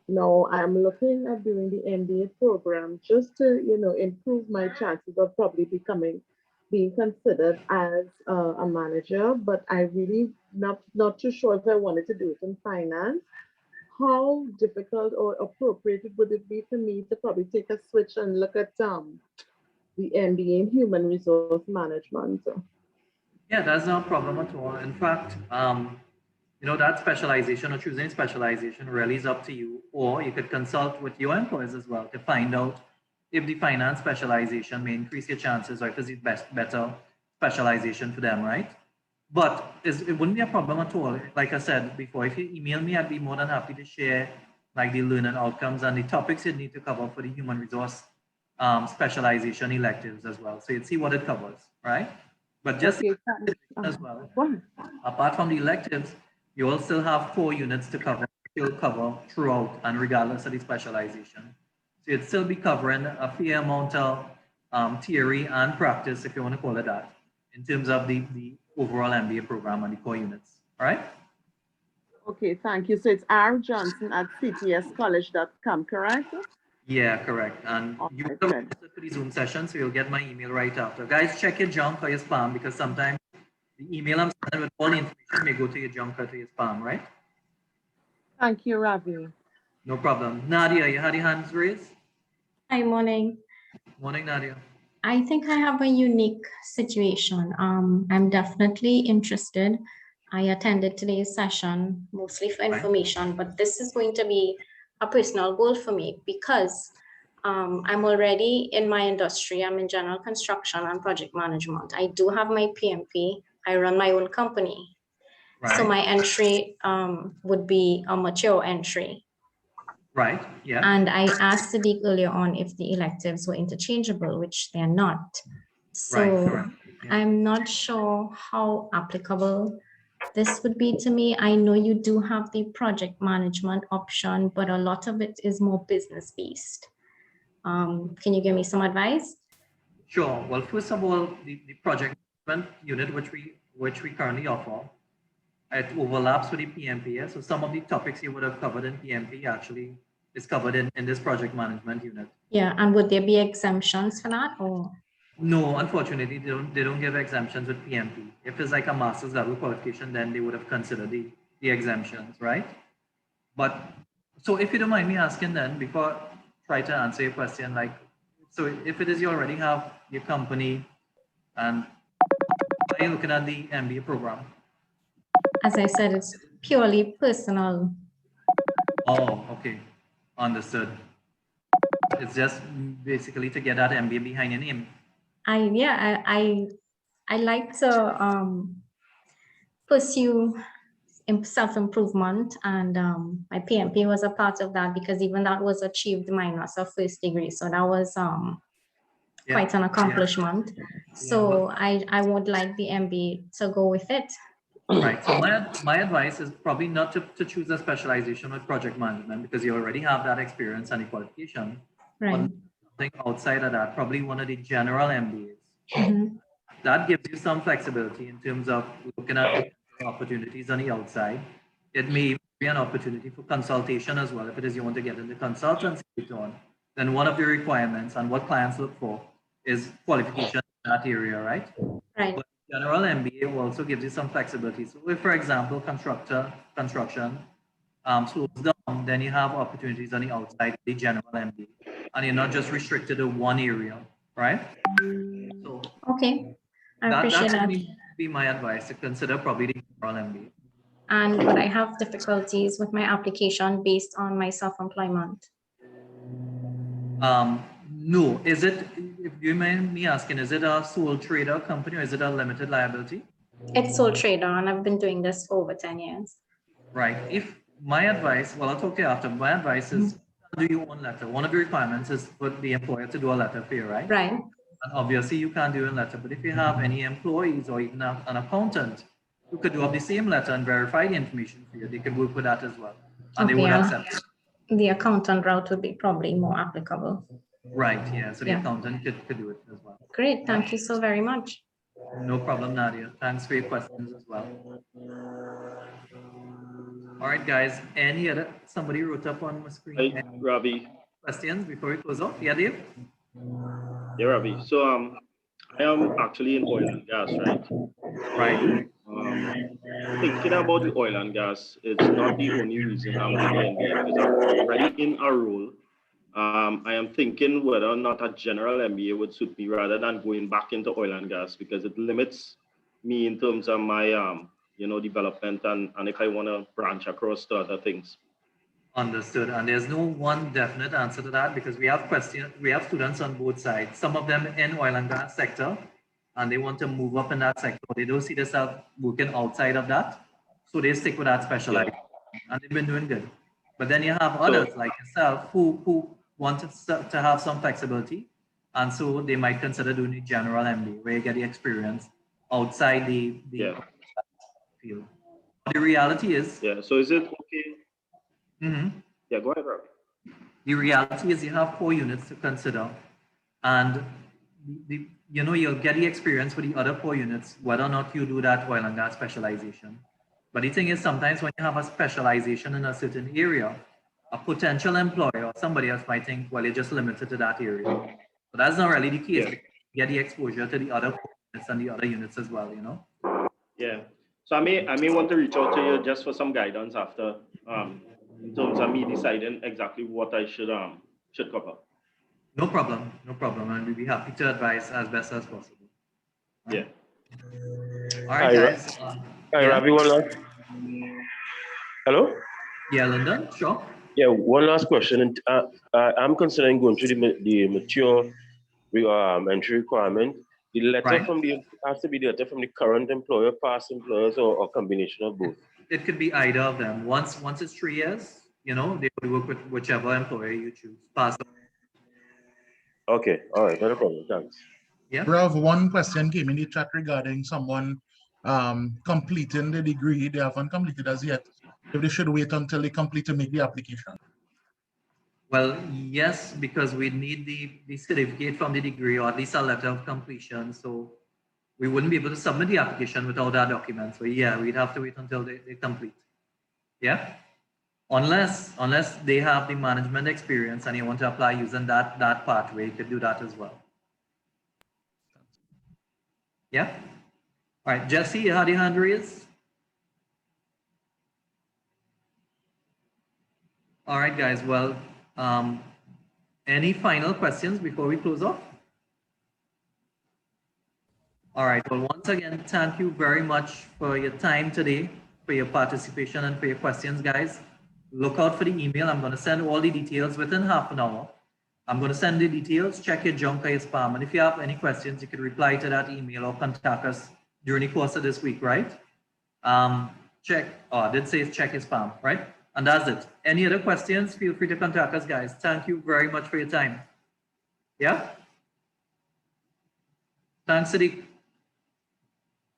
Now I'm looking at doing the MBA program just to, improve my chances of probably being considered as a manager, but I really not too sure if I wanted to do it in finance. How difficult or appropriate would it be for me to probably take a switch and look at the MBA in human resource management? Yeah, that's no problem at all. In fact, that specialization or choosing specialization really is up to you, or you could consult with your employers as well to find out if the finance specialization may increase your chances or if it's the better specialization for them, right? But it wouldn't be a problem at all. Like I said before, if you email me, I'd be more than happy to share like the learning outcomes and the topics you need to cover for the human resource specialization electives as well. So you'd see what it covers, right? But just as well, apart from the electives, you will still have 4 units to cover throughout and regardless of the specialization. So you'd still be covering a fair amount of theory and practice, if you want to call it that, in terms of the overall MBA program and the core units. All right? Okay, thank you. So it's rjohnson@ctscollege.com, correct? Yeah, correct. And you will register for the Zoom session, so you'll get my email right after. Guys, check your junk or your spam because sometimes the email I'm sending with all the information may go to your junk or to your spam, right? Thank you, Ravi. No problem. Nadia, you had your hands raised? Hi, morning. Morning, Nadia. I think I have a unique situation. I'm definitely interested. I attended today's session mostly for information, but this is going to be a personal goal for me because I'm already in my industry. I'm in general construction and project management. I do have my PMP. I run my own company. Right. So my entry would be a mature entry. Right, yeah. And I asked Sadiq earlier on if the electives were interchangeable, which they're not. So yeah. I'm not sure how applicable this would be to me. I know you do have the project management option, but a lot of it is more business-based. Can you give me some advice? Sure. Well, first of all, the project management unit, which we currently offer, it overlaps with the PMP. So some of the topics you would have covered in PMP actually is covered in this project management unit. Yeah, and would there be exemptions for that or? No, unfortunately, they don't give exemptions with PMP. If it's like a master's level qualification, then they would have considered the exemptions, right? But so if you don't mind me asking then, before I try to answer your question, like, so if it is you already have your company and why are you looking at the MBA program? As I said, it's purely personal. Oh, okay. Understood. It's just basically to get that MBA behind your name. I like to pursue self-improvement, and my PMP was a part of that, because even that was achieved minus a first degree. So that was quite an accomplishment. So I would like the MBA to go with it. Right. So my advice is probably not to choose a specialization with project management, because you already have that experience and the qualification. Right. Something outside of that, probably one of the general MBAs. Mm-hmm. That gives you some flexibility in terms of looking at opportunities on the outside. It may be an opportunity for consultation as well. If it is you want to get into consultancy later on, then one of the requirements and what clients look for is qualification in that area, right? Right. But general MBA also gives you some flexibility. So if, for example, construction slows down, then you have opportunities on the outside, the general MBA, and you're not just restricted to one area, right? So okay, I appreciate that. Would be my advice, to consider probably the general MBA. And would I have difficulties with my application based on my self-employment? No. Is it, if you mind me asking, is it a sole trader company or is it a limited liability? It's sole trader, and I've been doing this for over 10 years. Right. If my advice, well, I'll talk to you after. My advice is do your own letter. One of the requirements is for the employer to do a letter for you, right? Right. And obviously you can't do a letter, but if you have any employees or even an accountant who could do up the same letter and verify the information for you, they could work with that as well. And they would accept it. The accountant route would be probably more applicable. Right, yeah. So the accountant could do it as well. Great, thank you so very much. No problem, Nadia. Thanks for your questions as well. All right, guys. Any other, somebody wrote up on my screen. Hey, Ravi. Questions before we close off? Yeah, Dave? Yeah, Ravi. So I am actually in oil and gas, right? Right. Thinking about the oil and gas, it's not the only reason I'm doing the MBA, because I'm already in a role. I am thinking whether or not a general MBA would suit me rather than going back into oil and gas, because it limits me in terms of my development and if I want to branch across to other things. Understood. And there's no one definite answer to that, because we have students on both sides. Some of them in oil and gas sector, and they want to move up in that sector. They don't see themselves working outside of that, so they stick with that specialization, and they've been doing good. But then you have others like yourself who want to have some flexibility, and so they might consider doing a general MBA where you get the experience outside the field. But the reality is, so is it okay? Yeah, go ahead, Rob. The reality is you have 4 units to consider, and you'll get the experience for the other 4 units, whether or not you do that oil and gas specialization. But the thing is, sometimes when you have a specialization in a certain area, a potential employer or somebody else might think, well, you're just limited to that area. But that's not really the case. You get the exposure to the other units and the other units as well, you know? Yeah. So I may want to reach out to you just for some guidance after, in terms of me deciding exactly what I should cover. No problem, and we'll be happy to advise as best as possible. Yeah. All right, guys. Hi, Ravi, one last. Hello? Yeah, London, sure. Yeah, one last question. I'm considering going through the mature entry requirement. The letter from has to be the letter from the current employer, past employers, or a combination of both. It could be either of them. Once it's 3 years, they would work with whichever employer you choose. Past. Okay, all right, not a problem. Thanks. Yeah. Rav, one question came in the chat regarding someone completing the degree they haven't completed as yet. If they should wait until they complete to make the application. Well, yes, because we need the certificate from the degree, or at least a letter of completion. So we wouldn't be able to submit the application without that document. So yeah, we'd have to wait until they complete. Yeah. Unless they have the management experience and you want to apply using that pathway, you could do that as well. Yeah. All right, Jesse, you had your hand raised. All right, guys. Well, any final questions before we close off? All right. Well, once again, thank you very much for your time today, for your participation and for your questions, guys. Look out for the email. I'm going to send all the details within half an hour. I'm going to send the details. Check your junk or your spam. And if you have any questions, you can reply to that email or contact us during the course of this week, right? check, I did say check his spam, right? And that's it. Any other questions, feel free to contact us, guys. Thank you very much for your time. Yeah? Thanks, Sadiq.